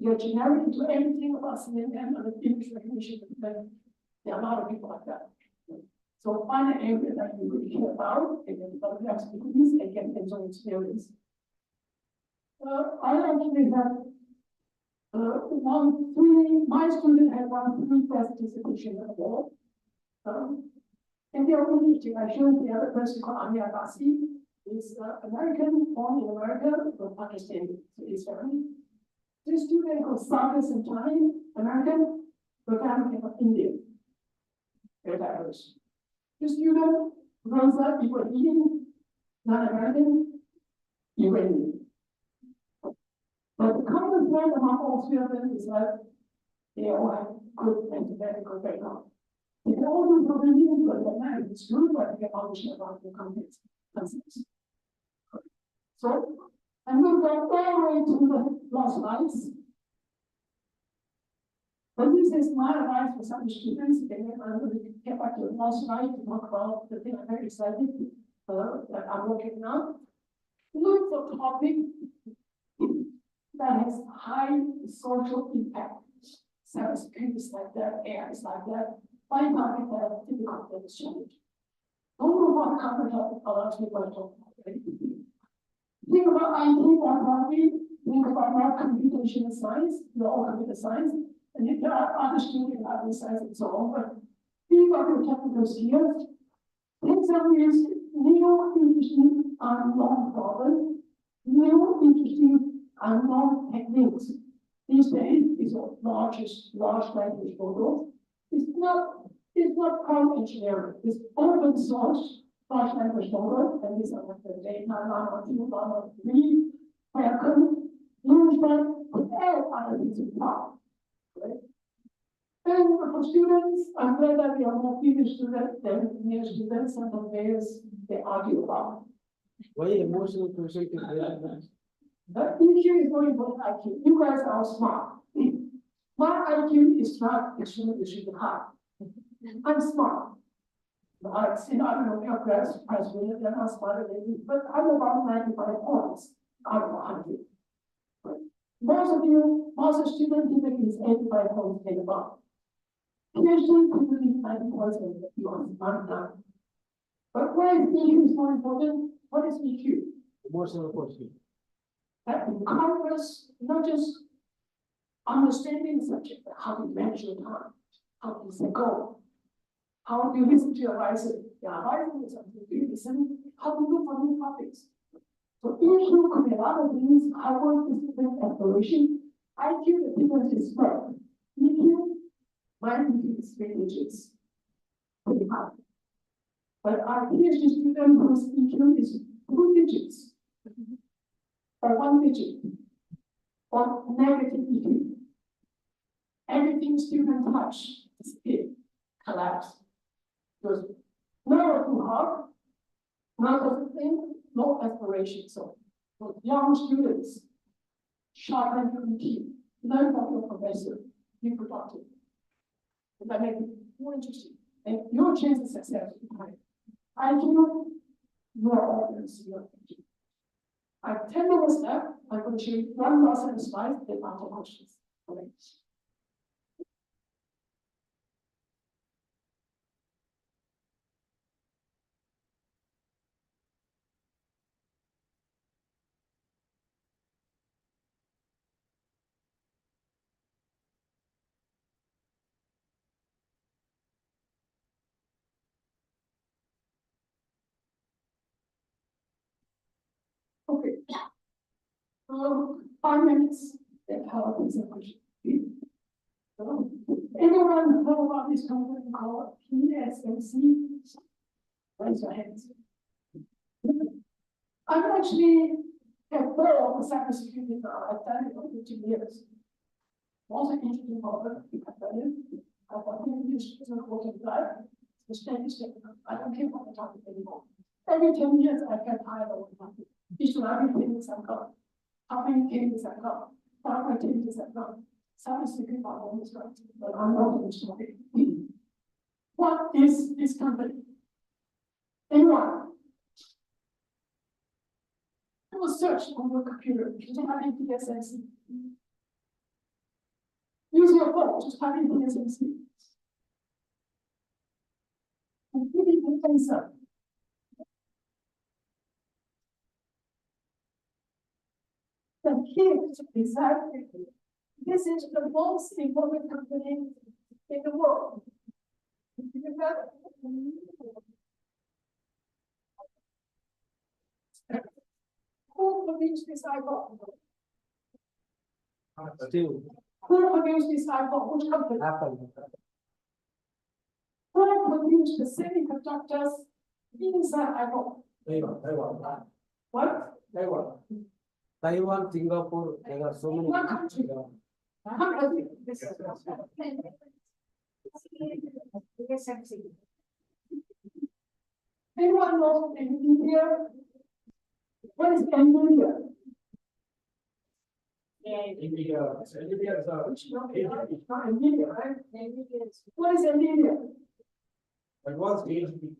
you're generic to everything about CNN and the image recognition, then there are a lot of people like that. So find an area that you really care about, and then develop your expertise and get hands-on experience. I actually have my student had won 3 best dissertation award. And they're really interesting. I showed the other person called Amir Abbasi. He's American, born in America, but Pakistani. So he's family. This student called Hsinchun Chen, American, but family from India. Very diverse. This student grows up Iranian, non-American, Iranian. But the common thread among all 3 of them is that they all have good mathematical background. They can all do programming, but they're married. It's good, but they can understand about the concepts. So I'm going to go all the way to the last slides. But this is my advice for some students. And then I'm going to get back to the last slide to talk about the thing I'm very excited that I'm working on. Look for topic that has high social impact. Cybersecurity is like that, AI is like that. Find topic that have difficult to exchange. Don't move on to cover topic a lot of people are talking about. Right? Think about IT more broadly. Think about more computational science. You're all computer science. And if there are other students in other science and so on, but think about your technical skills. Think some is new, interesting, unknown problem, new, interesting, unknown techniques. These days, these are large language models. It's not cloud engineering. It's open source large language model, and these are like the data, Llama 2, Llama 3, where I can use them with all other things in part. Right? And for students, I'm glad that we are more female students than male students, and the males they argue about. Why emotional quotient is there? But EQ is very important IQ. You guys are smart. My IQ is not extremely high. I'm smart. I don't know your president, they're not smarter than me, but I'm about 95 points out of 100. Right? Most students typically is 85 points and above. PhD typically 90 points and you are not. But why is EQ is more important? What is EQ? Emotional quotient. That encompasses not just understanding the subject, but how to manage your time, how to set goal, how do you listen to your advisor? Your advisor is something to listen, how to look for new topics. So EQ could be a lot of things, hardware, discipline, exploration. IQ, the difference is spread. EQ, my EQ is 3 digits, pretty high. But our PhD student whose EQ is 2 digits, or 1 digit, or negative EQ. Everything student touch is hit, collapse. Because never too hard, not everything, no aspiration. So for young students, sharpen your EQ, learn from your professor, be productive. If that makes it more interesting, and your chance of success is higher. IQ, your audience, your EQ. I have 10 minutes left. I'm going to show you one last set of slides, then answer questions. Okay. Okay. 5 minutes. Then how is the question? Anyone know about this company called PSMC? Raise your hands. I'm actually a pro of cybersecurity now. I've done it for 15 years. Also interesting problem. I've done it. I've got 10 years as a working life. The steady step. I don't care what the topic anymore. Every 10 years, I get tired of the topic. Each and every things I've got. How many cases I've got. How many cases I've got. Cybersecurity problem is right. But I'm not in this topic. What is this company? Anyone? I will search on your computer. Do you have any PSMC? Use your phone, just type in TSMC. And give it an answer. The key is that this is the most important company in the world. Who produced this iPhone? Still, Who produced this iPhone? Which company? Apple. Who produced the semiconductors inside iPhone? Taiwan. What? Taiwan, Singapore, there are so many. What country? Anyone know India? What is India? India is Not India, right? What is India? advanced AGP,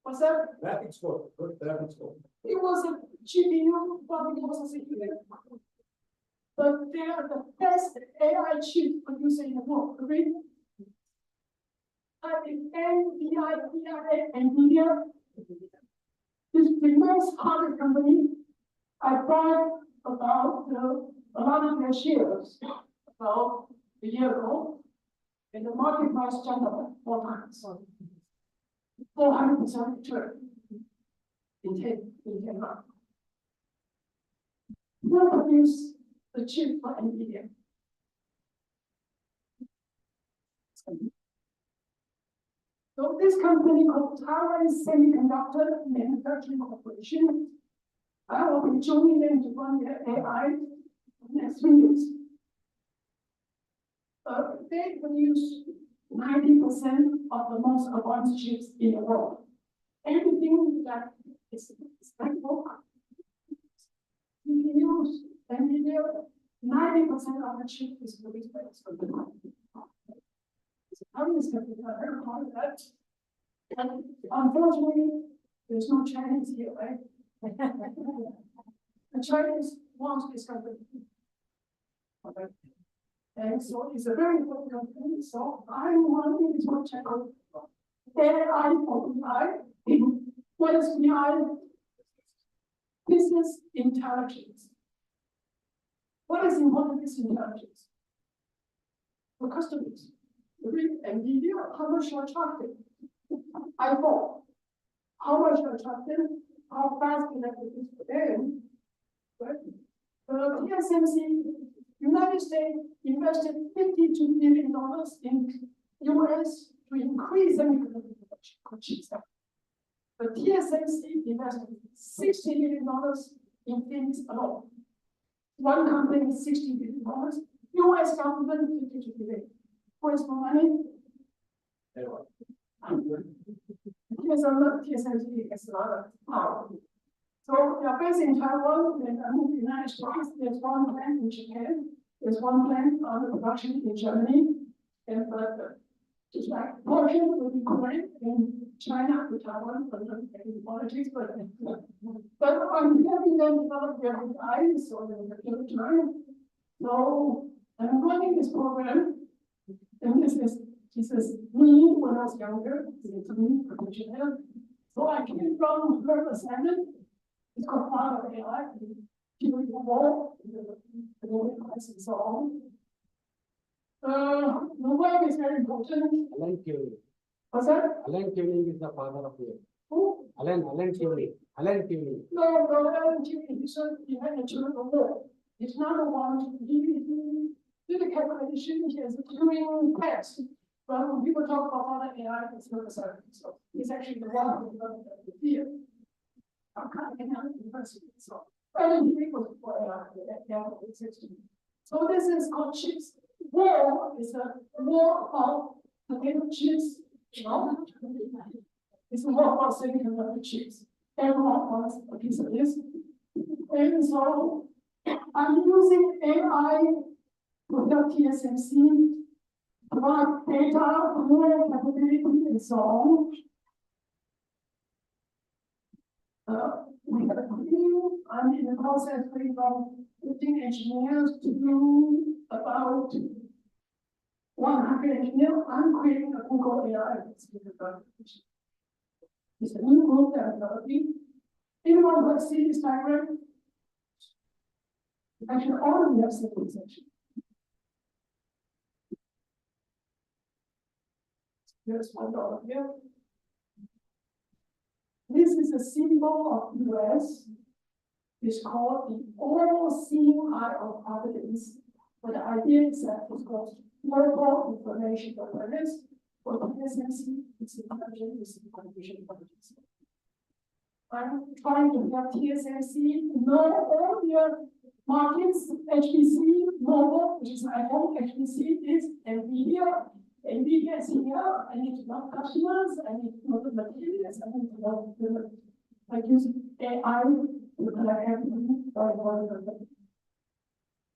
What's that? graphics code, good graphics code. It was a GPU public processing unit. But they are the best AI chip producer in the world, agree? NVIDIA is the most hardest company. I bought about a lot of their shares about a year ago, and the market price jumped up 4 times. 400% return in 10 months. Who produced the chip for NVIDIA? So this company called Taiwan Semiconductor Manufacturing Corporation, I will be joining them to run their AI next 3 years. They produce 90% of the most advanced chips in the world. Everything that is notebook, CPUs, NVIDIA, 90% of the chip is produced by this company. How is company very hard at that? And unfortunately, there's no Chinese here, right? The Chinese wants this company. Okay. And so it's a very important company. So I wanted to check out AI for BI. What is BI? Business intelligence. What is important business intelligence? For customers. NVIDIA, how much you are charging? iPhone, how much you are charging? How fast can I produce for them? Right? The TSMC, United States invested $52 billion in US to increase semiconductor production. The TSMC invested $60 billion in Phoenix alone. One company $60 billion, US government $52 billion. Where's the money? TSMC is a lot of power. So they are based in Taiwan and in the United States. There's one plant in Japan. There's one plant under production in Germany. And just like portion will be Korea and China to Taiwan for the politics, but I'm helping them develop their AI so they can. So I'm running this program. And this is me when I was younger, it's me professional. So I came from her assignment. It's called Father of AI, theory of war, the class and so on. The web is very important. Alan Turing. What's that? Alan Turing is the father of AI. Who? Alan Turing. Alan Turing. No, Alan Turing is behind the Turing of war. It's not the one he did the calculation, he has a Turing test. But when people talk about Father AI, it's not a scientist. So he's actually the one who developed the field. I'm kind of university. So Alan Turing was for AI, existing. So this is called chips. War is a war of potato chips, you know? It's a war about semiconductor chips. Everyone wants a piece of this. And so I'm using AI to help TSMC provide data, more capability, and so on. We have a team. I'm in the process of 15 engineers to do about 100 engineers, I'm creating a Google AI. It's a new group that I'm developing. Anyone who has seen this diagram? Actually, all of you have seen this section. Here's $1 here. This is a symbol of US. It's called the all seeing eye of providence. But the idea is that it's called global information awareness. For TSMC, it's intelligent, it's information intelligence. I'm trying to help TSMC know all their markets, HPC, mobile, which is iPhone, HPC is NVIDIA. NVIDIA is here. I need to know customers, I need to know the materials, I need to know the, like using AI to collect everything.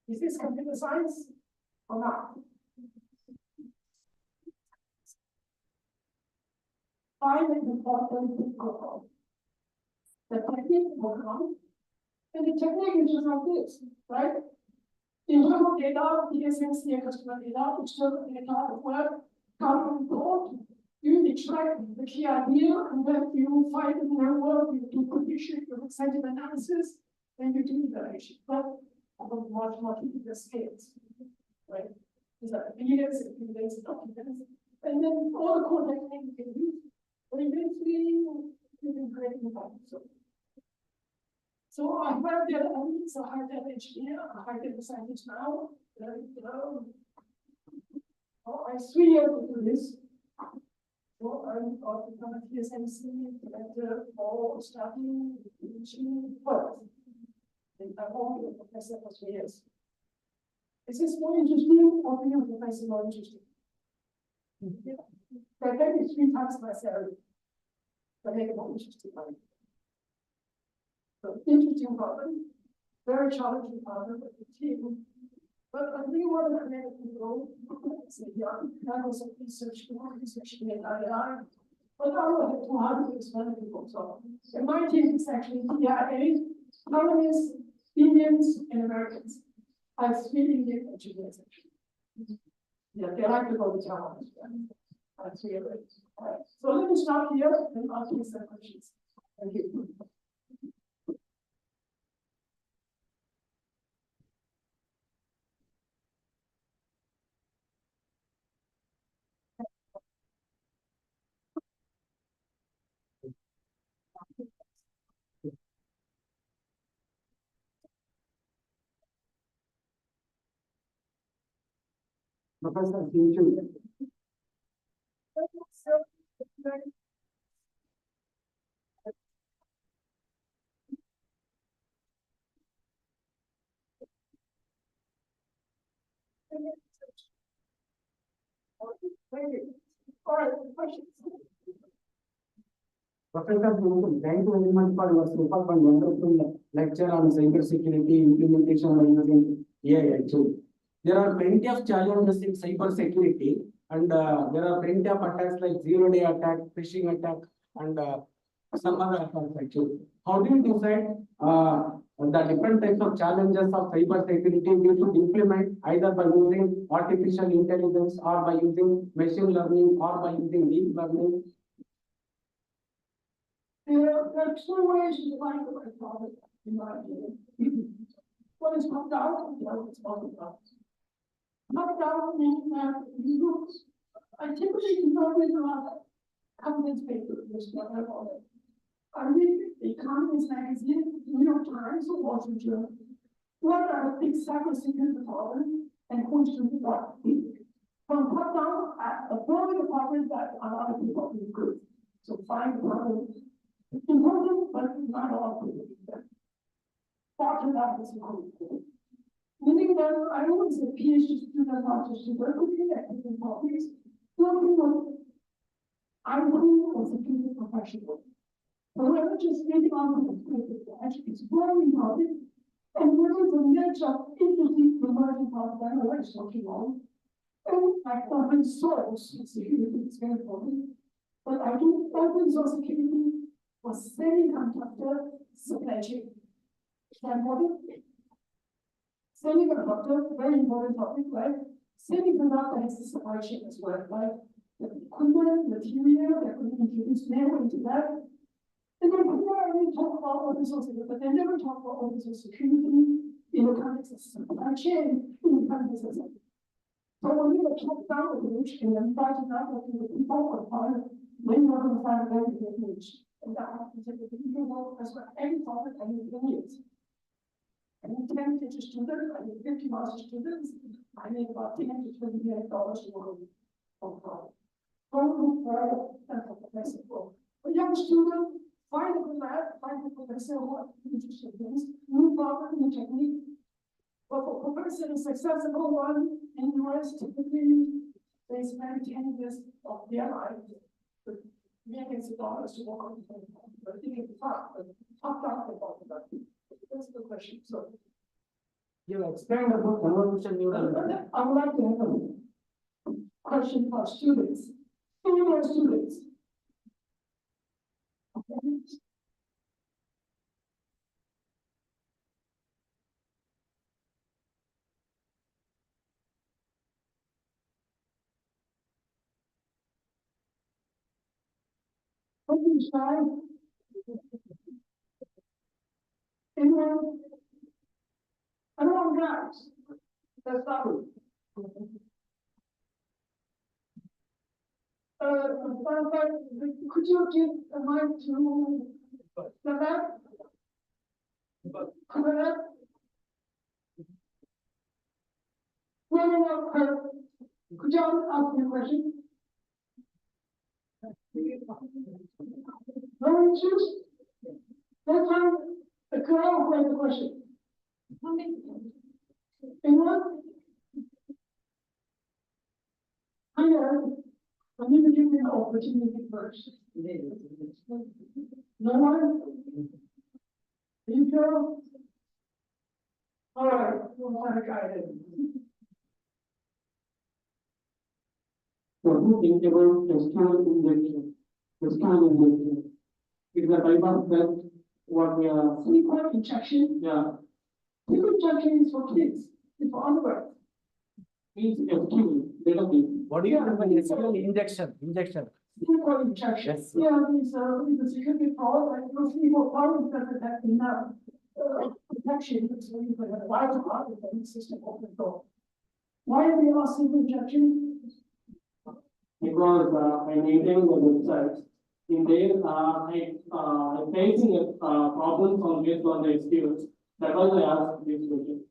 Is this computer science or not? Find an important goal. The technique will come, and the technique is just like this, right? Internal data, TSMC and customer data, external data, web, common code, you extract the key idea, and then you find the network, you do prediction, you do sentiment analysis, and you do iteration. But on much bigger scales, right? These are billions and billions of documents, and then all the core techniques you can use, but eventually you can create impact. So I hired data analysts, I hired data engineer, I hired data scientist now. I 3 years to do this. So I'm of the TSMC director for starting teaching first. And I'm only a professor for 3 years. Is this more interesting or being a professor more interesting? That is 3 times my salary. But make it more interesting. So interesting problem, very challenging problem with the team. But I really want to connect people, young levels of research in IEEE. But I will have 200 explain people. So and my team is actually DIA, Taiwanese, Indians, and Americans. I have 3 Indian engineers actually. Yeah, they like to go to Taiwan as well. I have 3 of it. All right. So let me stop here and ask you some questions. Thank you. Professor Hsinchun. All right, questions. Professor Hsinchun, thank you very much for your superb and wonderful lecture on cybersecurity implementation by using AI tool. There are plenty of challenges in cybersecurity, and there are plenty of attacks like zero-day attack, phishing attack, and some other attacks actually. How do you decide the different types of challenges of cybersecurity you should implement either by using artificial intelligence or by using machine learning or by using deep learning? There are 2 ways to define the right problem, in my opinion. One is top down, the other is bottom up. Top down meaning that you I typically do not read a lot of confidence papers, just what I call it. I read the Economist magazine, New York Times, or Wall Street Journal. What are the big cybersecurity problems and who should be what? From top down, avoid the problems that a lot of people do good. So find the problem. Important, but not all people do that. Bottom up is important. Meaning that I was a PhD student, not just to work with me at different topics. Working with IT or security professional. However, just reading on the actually it's very important. And there is a niche of interesting emerging problems that I'm always talking on. And like open source security is very important. But I do open source security for semiconductor supply chain. Is that important? Semiconductor, very important topic, right? Semiconductor has a supply chain as well, right? The equipment, material, they're going to introduce memory into that. And then people only talk about open source, but they never talk about open source security in the context of supply chain, in the context of something. So when you talk down approach and then try to network with the people apart, then you're going to find a very good niche. And that happens with the people as well. Every topic I need years. I need 10 teacher students, I need 50 master students, I need about $10 to $20 million to work on product. Don't look for that professor. A young student, find a good lab, find a professor who are interested in things, new problem, new technique. But for a professor, a successful one in the US, typically they spend 10 years of their life with millions of dollars to work on the thing. But I think it's tough, but tough about that. That's the question. So You explained about convolution neural network. I would like to have a question for students. Senior students. Okay. Don't be shy. Anyone? I don't want guys. That's not it. Could you give a mic to the lab? To the lab? No, could you ask me a question? No issues? That's fine. The girl has a question. Anyone? I need to give you an opportunity first. No one? You go? All right, we'll have a guy then. So who think about SQL injection? SQL injection. It's a type of that what we are. SQL injection. Yeah. SQL injection is for kids. It's for undergrad. Means SQL database. What do you mean by SQL injection? SQL injection. Yes. Yeah, it's a security problem. Like those SQL problems doesn't have enough protection. So you can have a wide part of the system open door. Why are we asking SQL injection? Because I maintain the website. In there, I'm facing problems on based on the experience. That was I asked this question.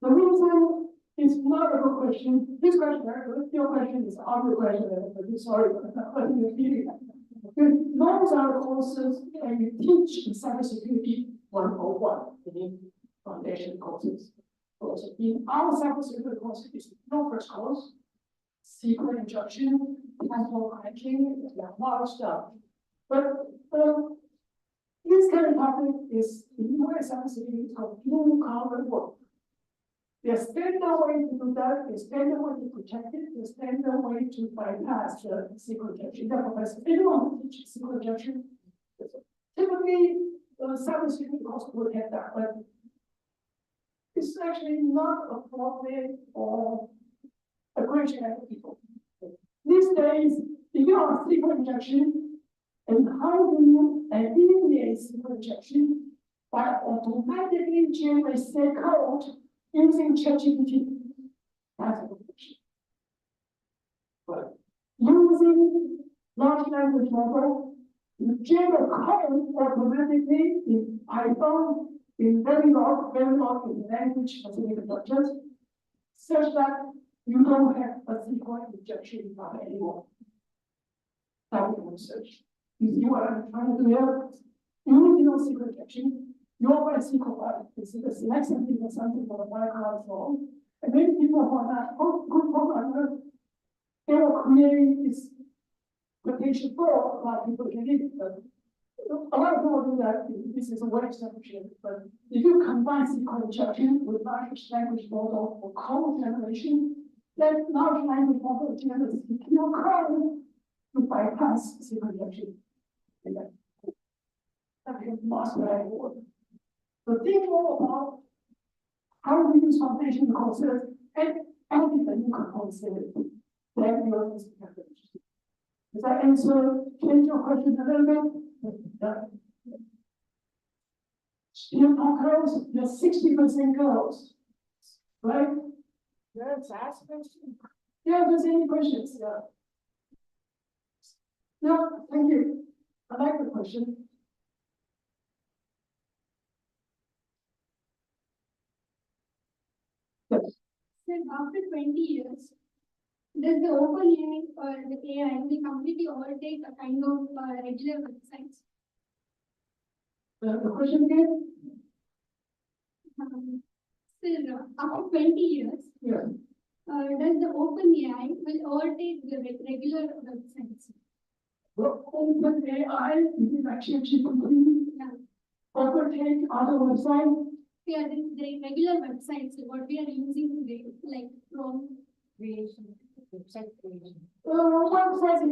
The reason is not a good question. This question, very good. Your question is our question. I'm sorry, but I'm letting you feel it. Those are the courses that you teach in cybersecurity 101, in foundation courses. Also, in our cybersecurity course, is no first course. SQL injection, password hacking, a lot of stuff. But this kind of topic is in US cybersecurity called blue collar work. There's standard way to do that, there's standard way to protect it, there's standard way to bypass the SQL injection. That's anyone who teaches SQL injection. Typically, cybersecurity course would have that, but it's actually not appropriate for a great share of people. These days, if you have SQL injection, and how do you alleviate SQL injection by automatically generating their code using ChatGPT? That's a good question. But using large language model, you generate code automatically in Python, in very large in language specific structures, such that you don't have a SQL injection anymore. That would be research. You see what I'm trying to do here? You need to know SQL injection. You open a SQL file, you see the select something or something for the wildcard form. And many people who are not good programmers, they will create this quotation for a lot of people can get it. But a lot of people do that. This is a way establishment. But if you combine SQL injection with large language model for code generation, then large language model generates secure code to bypass SQL injection. And that becomes master work. So think more about how we use foundation courses. And everything you can consider. Then you are established. Does that answer, change your question a little bit? Yeah. Still not girls, there's 60% girls, right? Yes, ask question. Yeah, if there's any questions, yeah. No, thank you. I like the question. Yes. Then after 20 years, does the open AI or the AI will completely overtake a kind of regular websites? The question again? Still, after 20 years, Yeah. does the open AI will overtake the regular websites? Well, open AI, is actually GPT, Yeah. overtake other websites. Yeah, the regular websites, what we are using today, like Chrome. Creation, website creation. Websites,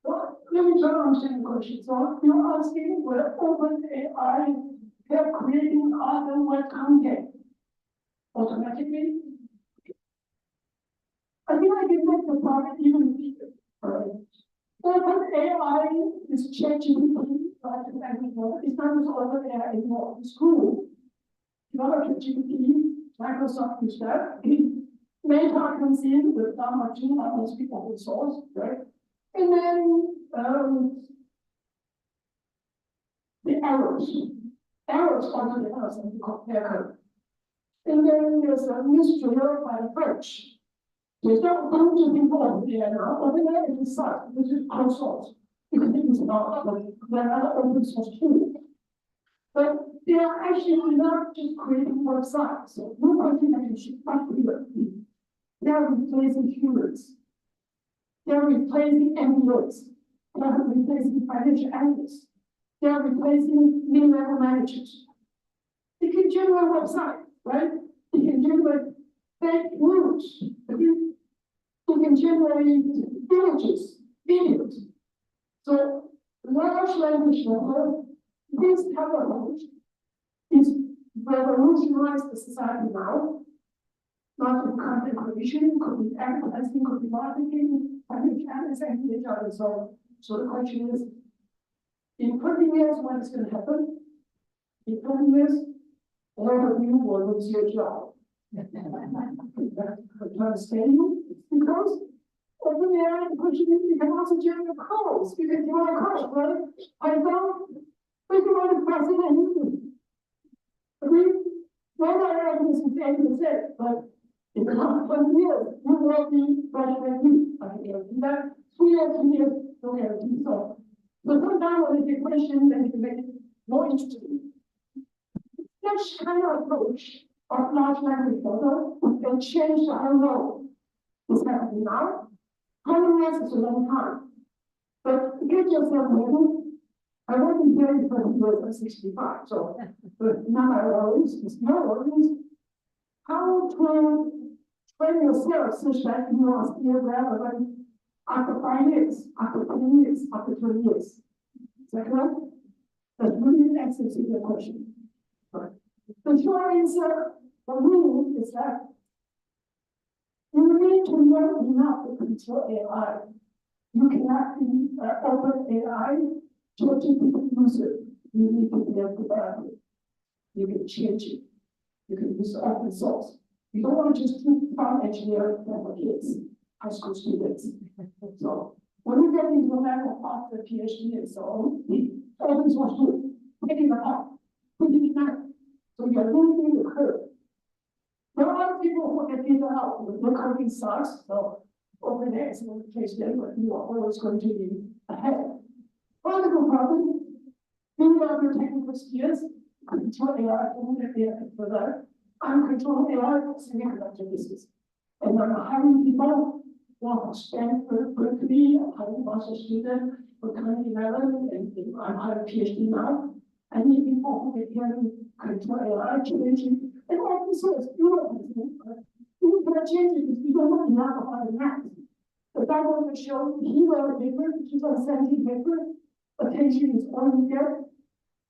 well, let me try to understand the question. So you're asking whether open AI help creating other web content automatically? I think I can make the problem even bigger. Right? Open AI is changing like anymore. It's not just open AI anymore. It's cool. Developed GPT, Microsoft use that. Meta comes in with Llama 2, most people open source, right? And then the arrows onto the earth and compare code. And then there's a mystery by the French. There's no bunch of people over there now. Over there is the site, which is closed source. You can use it now, but there are open source tools. But they are actually not just creating websites. So no question should not be here. They are replacing humans. They are replacing engineers. They are replacing financial analysts. They are replacing mid-level managers. They can generate a website, right? They can generate fake news. They can generate images, videos. So large language model, this type of approach is revolutionized the society now. Not in content creation, could be advertising, could be marketing, financial analysts, and the other. So the question is, in 20 years, when it's going to happen? In 20 years, all of you will lose your job. Understand you? Because over there, the question is, you can also generate calls. You can generate calls, right? I don't think about the president. Agree? Well, I have this thing to say, but in the last 20 years, you will be better than me. I guarantee that. 2 years, 2 years, don't guarantee so. So sometimes when it's a question, then you can make it more interesting. Such kind of approach of large language model can change the whole world. It's happening now. 100 years is a long time. But get yourself ready. I won't be very 20 years at 65, so but not my worries, it's your worries. How to train yourself such that you are still relevant after 5 years, after 10 years, after 20 years. Is that correct? That's really the answer to your question. Right. The short answer for me is that you need to know enough to control AI. You cannot be open AI to a typical user. You need to be able to develop it. You can change it. You can use open source. You don't want to just keep farm engineering for kids, high school students. So when you get into the level of the PhD and so on, open source tool, taking it apart, putting it back. So you're limiting the curve. There are a lot of people who get figured out with no coding sucks, so over there is one place there, but you are always going to be ahead. Practical problem, being out your technical skills, control AI, further. I'm controlling AI semiconductor business. And I'm hiring people from Stanford, Berkeley, I'm hiring master student for 2011, and I'm hiring PhD now. I need people who can control AI, changing, and open source, you can change it if you don't know enough about the math. The Bible will show he wrote a paper, 2017 paper, attention is all you get.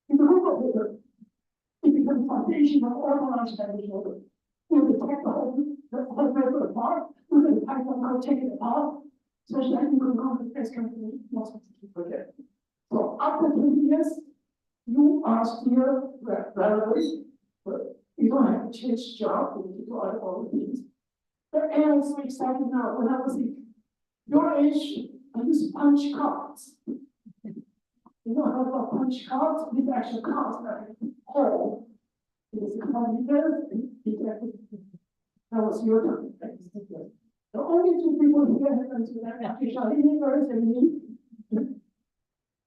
It's a Google paper. It becomes foundation of all large language models. you detect the whole paper apart, you can Python code take it apart, such that you can come to this company more specific project. So after 2 years, you are still relevant, but you don't have to change job, you need to do all the things. The AI is so exciting now. When I was in your age, I used to punch cards. You know how to punch cards? These actual cards that hold. It is a computer, that was your time. The only two people here have to that artificial intelligence and me.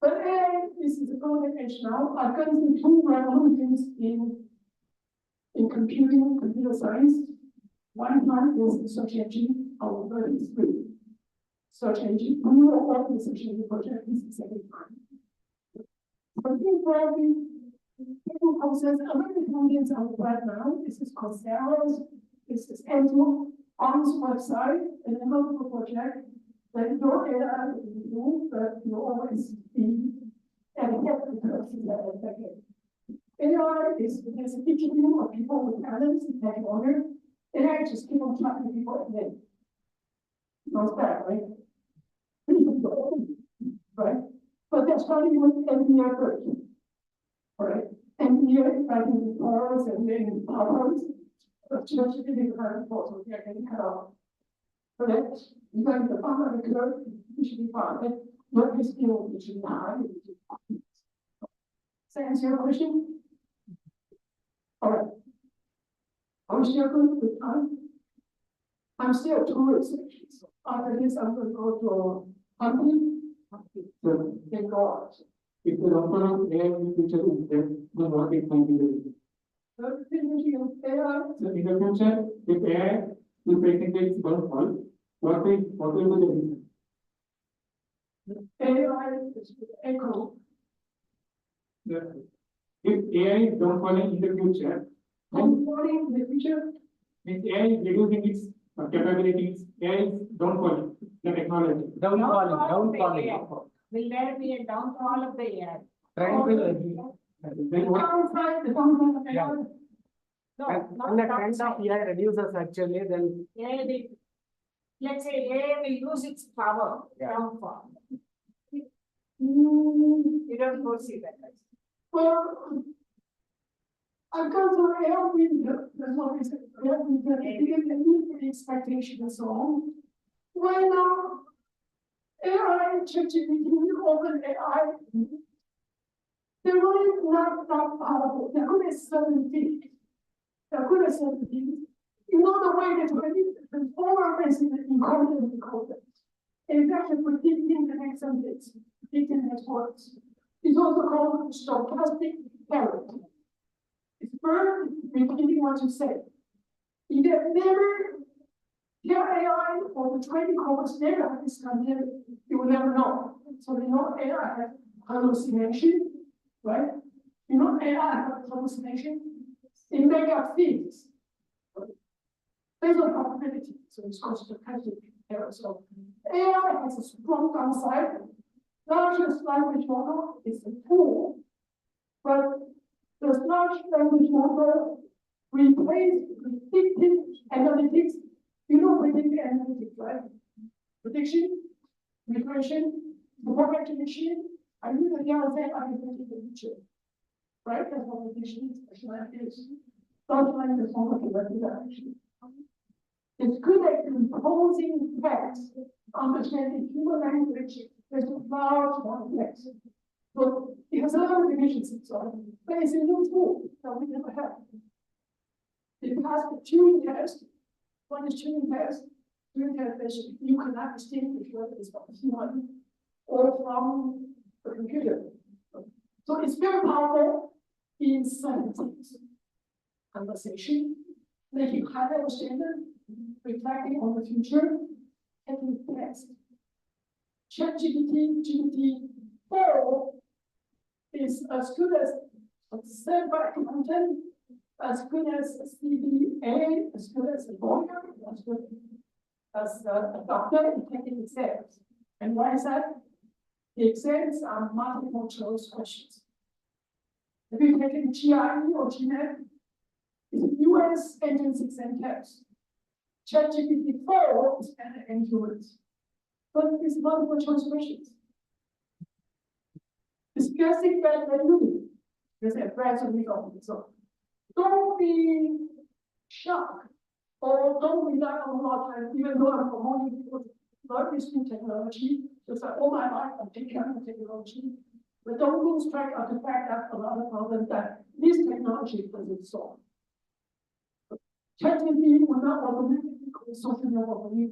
But AI, this is the golden age now. I've gone through 2 revolutions in computer science. One is the search engine, our very free search engine. We will open the search engine project is the second time. But I think probably people process a lot of content on the web now. This is Coursera, this is Andrew on his website, and another project that your AI will do, but you always be at the head of the person that is second. AI is there's a big community of people with talents and tech owner. And I just keep on talking to people and then sounds bad, right? Right? But that's starting with engineer first. All right? Engineer is writing reports and then PowerPoints, but just didn't have reports, so they're getting cut off. Correct? You got the bottom of the curve, you should be fine. What is still, you should be high. Does that answer your question? All right. Are we still good with time? I'm still a tourist, so after this, I'm going to go to hunting. So, Thank God. if the long-term AI in the future is there, then what is going to be? The thing is, you AI, So in the future, if AI is basically don't fall, what will be the reason? AI is with echo. If AI don't fall in the future, I'm worrying in the future. means AI is reducing its capabilities, AI is don't fall the technology. Downfalling. Will there be a downfall of the AI? Trend will. Then what? Downside, the downside of AI. Yeah. No, When not the trend of downside. AI reduces actually, then AI will, let's say AI will lose its power, Yeah. downfall. You don't foresee that. Well, I've gone through every, there's no reason, every expectation and so on. Right now, AI, ChatGPT, open AI, they're really not that powerful. They're good at certain things. They're good at certain things. You know the way that the former basically encoded and decoded. It's actually predicting the next sentence, predicting the next words. It's also called stochastic parrot. It's bird repeating what you say. You get never hear AI or the training course never have this content, you will never know. So you know AI has hallucination, right? You know AI has hallucination. It make up things. Based on probability, so it's called stochastic error. So AI has a strong downside. Largest language model is a tool, but the large language model replaces predictive analytics. You know predictive analytics, right? Prediction, regression, recognition. I use the say I can predict the future. Right? That's what prediction is, specialization. Don't like the song of the direction. It's good at composing text, understanding human language. There's a large amount of text. So it has a lot of deficiencies, but it's a new tool that we never had. It passed the Turing test. What is Turing test? Turing test is you cannot distinguish whether it's from human or from the computer. So it's very powerful in sentences, conversation, making high level standard, reflecting on the future, taking text. ChatGPT, GPT-4 is as good as sandbox content, as good as CBA, as good as a lawyer, as good as a doctor in taking exams. And why is that? The exams are multiple choice questions. Have you taken GRE or GMAT? It's US agencies and tests. ChatGPT 4 is better than humans. But it's multiple choice questions. It's guessing better than you do. There's a gradual result. So don't be shocked or don't rely on a lot of time, even though I'm promoting people to learn this new technology. It's like all my life I'm taking on technology. But don't lose track of the fact that a lot of problems that this technology doesn't solve. ChatGPT will not automatically create social media for you,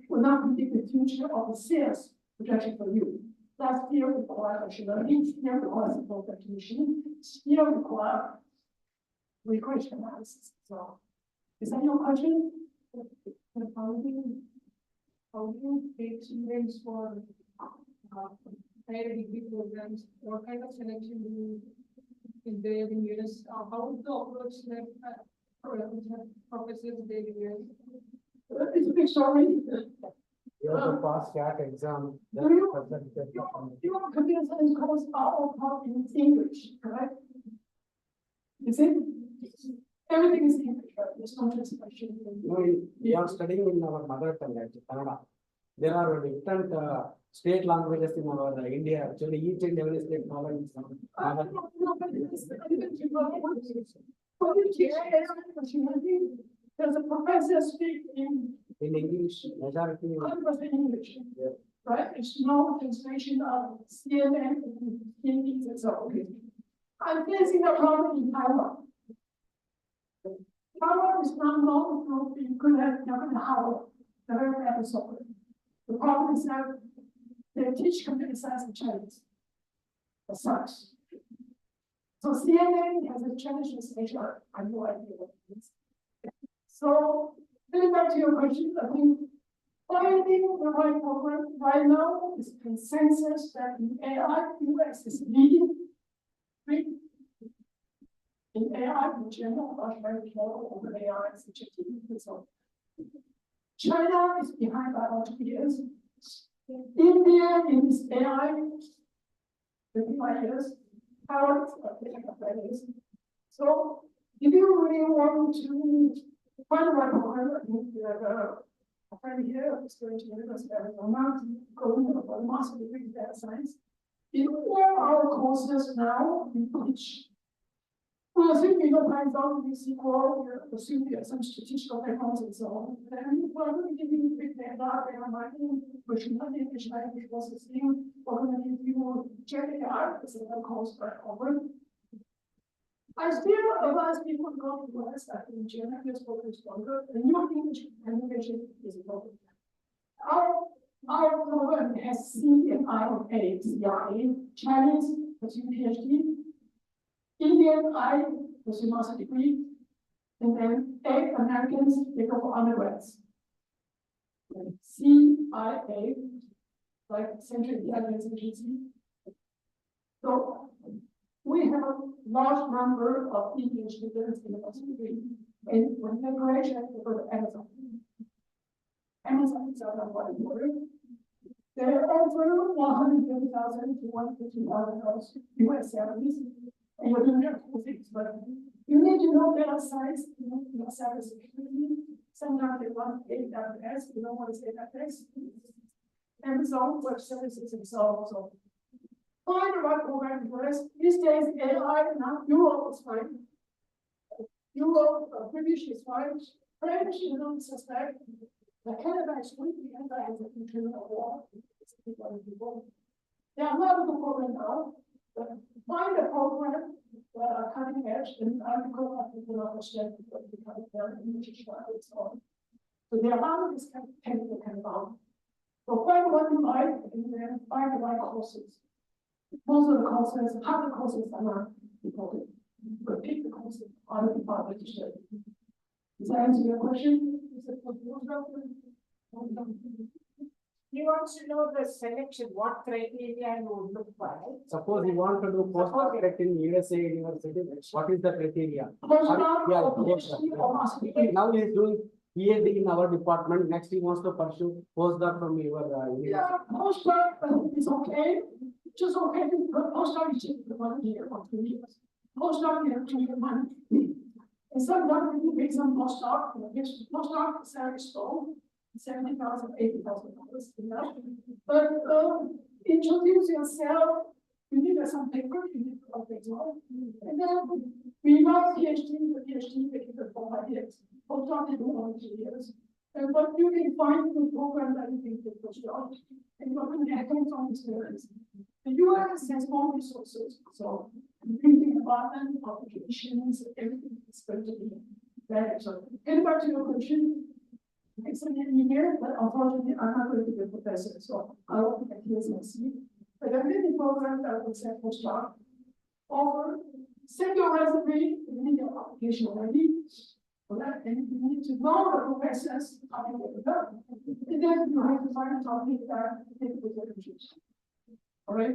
will not predict the future of the sales projection for you. That still requires machine learning, still requires support recognition, still requires regression analysis. So, is that your question? How do you take students for higher degree programs? What kind of selection do you in there in US? How is the approach that professors they use? It's a big story. You have to pass CAT exam. Your computer science course are all taught in English, correct? Is it? Everything is English, right? There's no translation. No, we are studying in our mother tongue, actually, Kannada. There are different state languages in our India. Actually, each and every state following some. There's a professor speak in English, majority. 100% English, Yeah. right? It's no translation of CNN in English and so on. I'm facing a problem in Taiwan. Taiwan is not known for being good at government Howard, the very episode. The problem is that they teach computer science in Chinese. That sucks. So CNN has a Chinese translation. I have no idea what it is. So, getting back to your question, I think finding the right program right now is consensus that in AI, US is leading. In AI in general, large language model over AI is ChatGPT. So China is behind by about 2 years. India is AI 35 years. Taiwan is about 35 years. So if you really want to find the right program, I think a friend here is going to University of Arizona, going for a master's degree in data science. In all our courses now, we teach. Well, I think we don't find out the SQL, we assume we have some statistical backgrounds and so on. Then we're going to give you big data, data mining, machine learning, visual processing, we're going to give you Gen AI, this is a course per cover. I still advise people to go to the US, I think Gen AI is focused longer, and your English communication is important. Our program has C and I of A, CIA, Chinese, pursuing PhD, Indian, I pursue master's degree, and then 8 Americans, they go for undergrads. CIA, like Central Intelligence Agency. So we have a large number of Indian students in the master's degree, and when they graduate, they go to Amazon. Amazon is our number 1 employer. They offer $150,000 to $150,000 US salaries. And you're doing that for things, but you need to know data science, you know cybersecurity. Sometimes they want AWS, you don't want to say AWS. Amazon Web Services and so on. So find the right program first. These days, AI, now Europe is fine. Europe, British is fine. French, you don't suspect. The Canada is weak, the Canada has a internal war. There are a lot of programs now. Find a program that are cutting edge and article of people understand what become very English and so on. So there are a lot of this kind of technical kind of out. So find what you like and then find the right courses. Most of the courses, half the courses are not important. But pick the courses other departments to study. Does that answer your question? He wants to know the selection, what criteria you would look for. Suppose you want to do postgraduate in USA University, what is the criteria? Postdoc Yeah, or PhD or master's degree. now he is doing PhD in our department. Next, he wants to pursue postdoc from your university. Yeah, postdoc is okay. Just okay. Postdoc is just 1 year or 2 years. Postdoc, you have to make money. And some government will make some postdoc, postdoc salary stone, $70,000, $80,000 enough. But introduce yourself, you need some paper, you need a paper. And then we love PhD, the PhD, they give it for 5 years, postdoc, they do only 2 years. And but you can find the program that you can take postdoc, and you're going to get hands-on experience. The US has more resources, so thinking department, applications, everything is going to be better. So getting back to your question, it's an engineer, but unfortunately, I'm not going to be a professor, so I won't be at TSMC. But there are many programs that will set postdoc, offer, send your resume, you need your application ready. For that, and you need to know the professors how to get it done. And then you have to find a topic that people will choose. All right?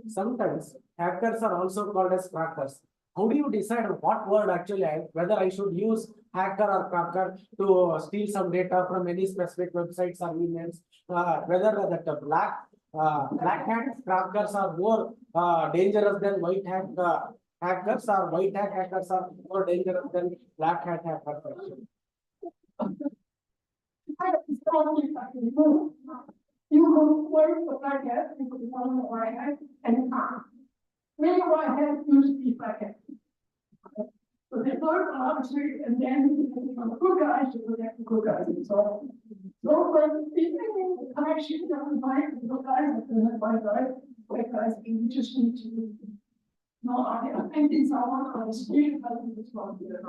Sometimes hackers are also called as crackers. How do you decide on what word actually, whether I should use hacker or cracker to steal some data from any specific websites or emails? Whether that black hat crackers are more dangerous than white hat hackers, or white hat hackers are more dangerous than black hat hackers actually. You could work the black hat, you could become the white hat, and many white hats used to be black hat. So they learn a lot of tricks, and then you can become a good guy to protect the good guys. And so when the connection that we find the good guys and the white guys, you just need to know I think someone on the street doesn't respond to it.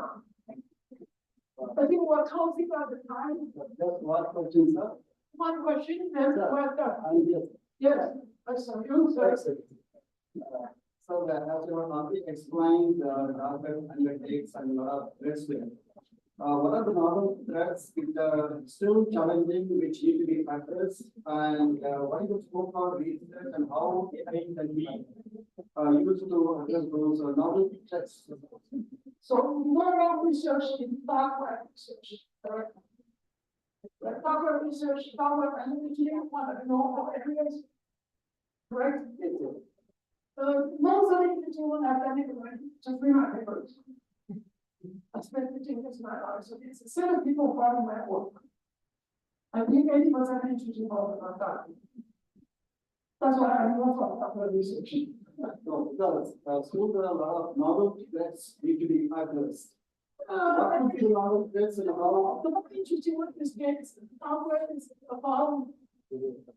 I think we're closing out the time. Just one question, sir. One question, then we're done. Yes. Yes, that's a good sir. So as you have already explained, the undertakes and a lot of threats there. What are the novel threats which are still challenging, which need to be addressed, and what is the scope of research and how AI can be used to address those novel threats? So more research in dark web research, correct? Like dark web research, dark web engineering, one of the normal areas, correct? Most of the people have done it right, just read my papers. I spent 15 years of my life, so it's a set of people following my work. I think 80% of teaching all of that. That's why I'm more from dark web research. No, because still there are a lot of novel threats need to be addressed. What would be the novel threats and how? The more interesting one is this, dark web is about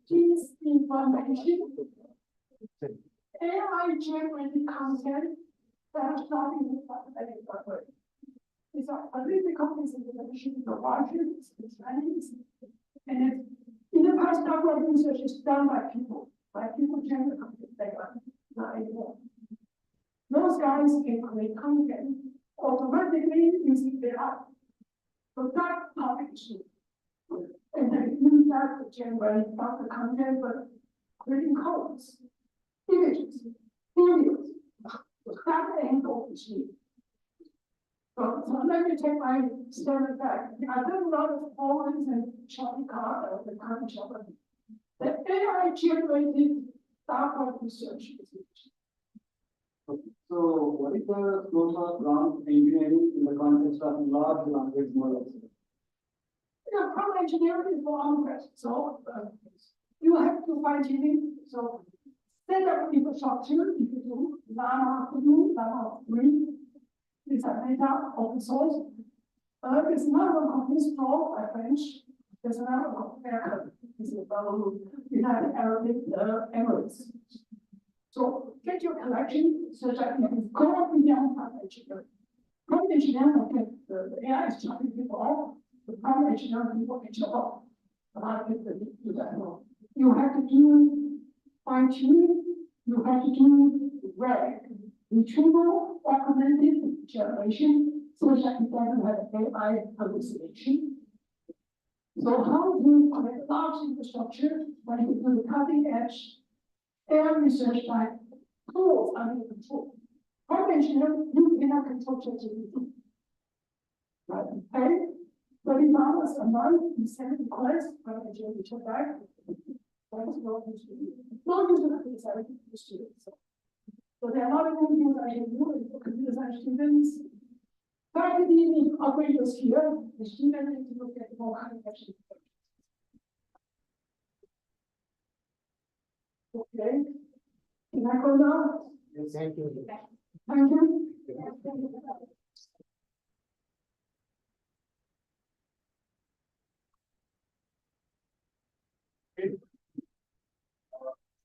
disinformation. AI generated content that has nothing to do with dark web. These are really companies in the machine, the largest, it's Chinese. And in the past, dark web research is done by people generate content, not anymore. Those guys can create content automatically using AI. So that topic is true. And they use that to generate not the content, but creating codes, images, videos. So that angle is new. So let me take my standard back. I've done a lot of forums and shopping cart of the current shopper. The AI generated dark web research. So what is the scope of prompt engineering in the context of large language models? Yeah, prompt engineering is for on-press. So you have to fine tuning. So set up infrastructure, if you do Llama 2, Llama 3. These are data open source. There's another one called Mistral by French. There's another one called Eller. This is about United Arab Emirates. So get your collection so that you can go beyond prompt engineering. Prompt engineering, the AI is chopping people off. The prompt engineering people can chop off. A lot of people do that. You have to do fine tuning. You have to do RAG, retrieval augmented generation, so that it doesn't have AI hallucination. So how do you create large infrastructure when you do the cutting edge AI research by tools under your control? Prompt engineering, you cannot control ChatGPT. Right? Okay? $30 a month, you send a request, prompt engineering return back. That's not usually. Not usually things I do to students. So there are a lot of things I can do for computer science students. faculty operators here, the student needs to look at more connection. Okay. Can I go now? Thank you. Thank you.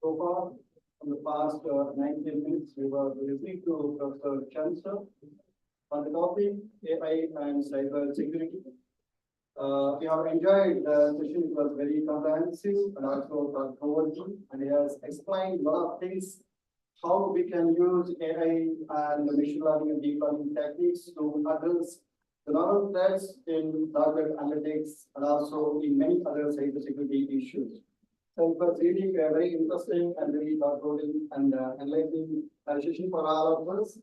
So far, in the past 19 minutes, we were listening to Professor Chen sir on the topic AI and cyber security. We have enjoyed the session. It was very comprehensive and also thought-provoking, and he has explained a lot of things how we can use AI and the machine learning and deep learning techniques to address the novel threats in target analytics and also in many other cybersecurity issues. So it was really a very interesting and very thought-provoking and enlightening session for all of us.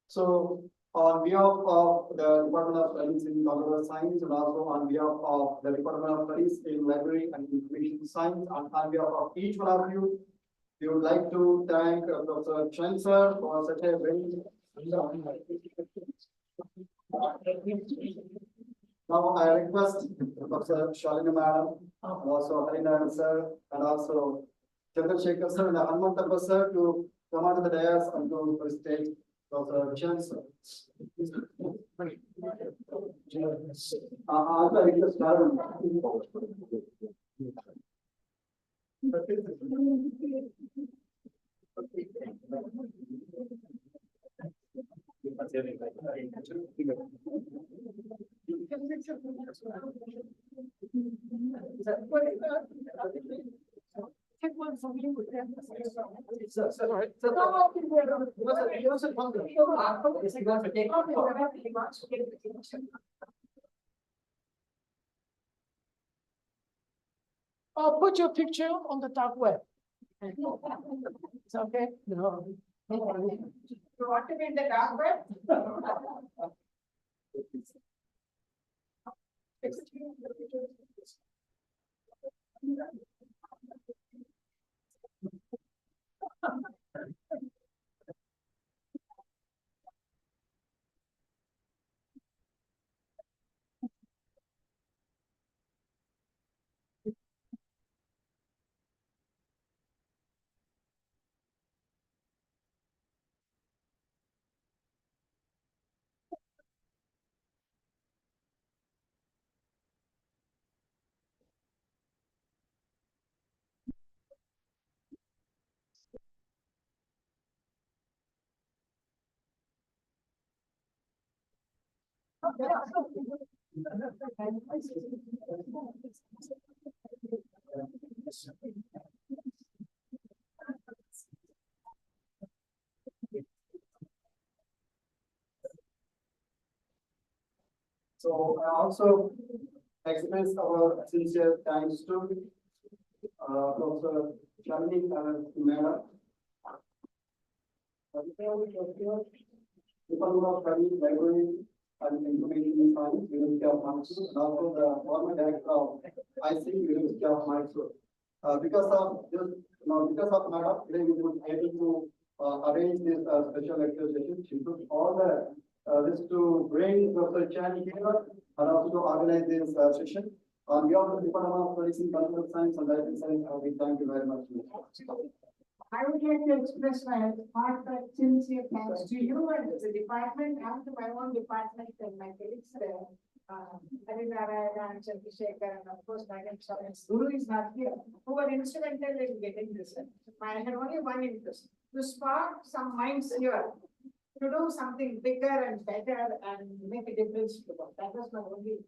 So on behalf of the Department of Studies in Computer Science and also on behalf of the Department of Studies in Library and Information Science, and on behalf of each one of you, we would like to thank Dr. Chen sir for such a very now I request Dr. Shalini madam, and also Harinaran sir, and also Chandrasekhar sir and Hanumanthappa sir to come onto the dais and to present Dr. Chen sir. Also I request madam. Put your picture on the dark web. It's okay? No. You want to be in the dark web? So I also express our sincere thanks to Dr. Shalini madam. Department of Studies, Library and Information Science, University of Mysore, and also the former director of IEEE, University of Mysore. Because of this, because of madam, today we were able to arrange this special lecture session. She took all the this to bring Professor Chen here and also to organize this session. On behalf of the Department of Studies in Computer Science and Life Science, we thank you very much. I would like to express my heartfelt sincere thanks to you and to the department and to my own department and my colleagues, Harinarayana and Chandrasekhar, and of course, Madam Guru is not here, who were instrumental in getting this. I had only one interest, to spark some minds here, to do something bigger and better and make a difference to the world. That was my only.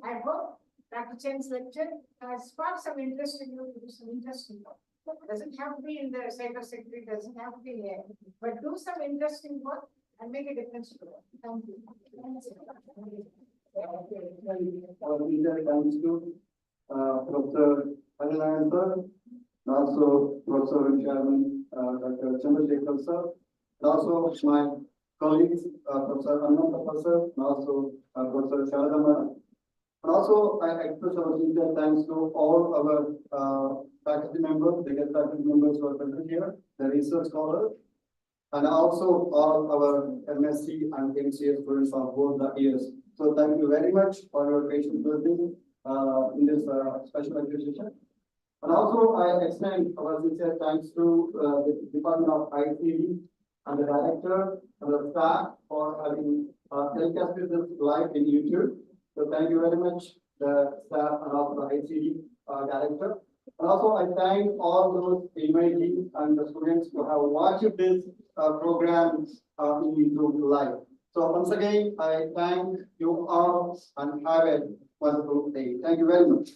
I hope Dr. Chen's lecture has sparked some interest in you to do some interesting work. Doesn't have to be in the cybersecurity, doesn't have to be here, but do some interesting work and make a difference to the world. Thank you. Thanks to Professor Harinaran sir, and also Professor Chairman Dr. Chandrasekhar sir, and also my colleagues Professor Hanumanthappa sir, and also Professor Shalini madam. And also I express our sincere thanks to all our faculty members, the guest faculty members who are present here, the research scholars, and also all our MSc and MCA students on both the years. So thank you very much for your patience listening in this special acquisition. And also I extend our sincere thanks to the Department of IEEE and the director and the staff for having telecasted this live in YouTube. So thank you very much, the staff and also the IEEE director. And also I thank all those images and the students who have watched this program in YouTube live. So once again, I thank you all and have a wonderful day. Thank you very much.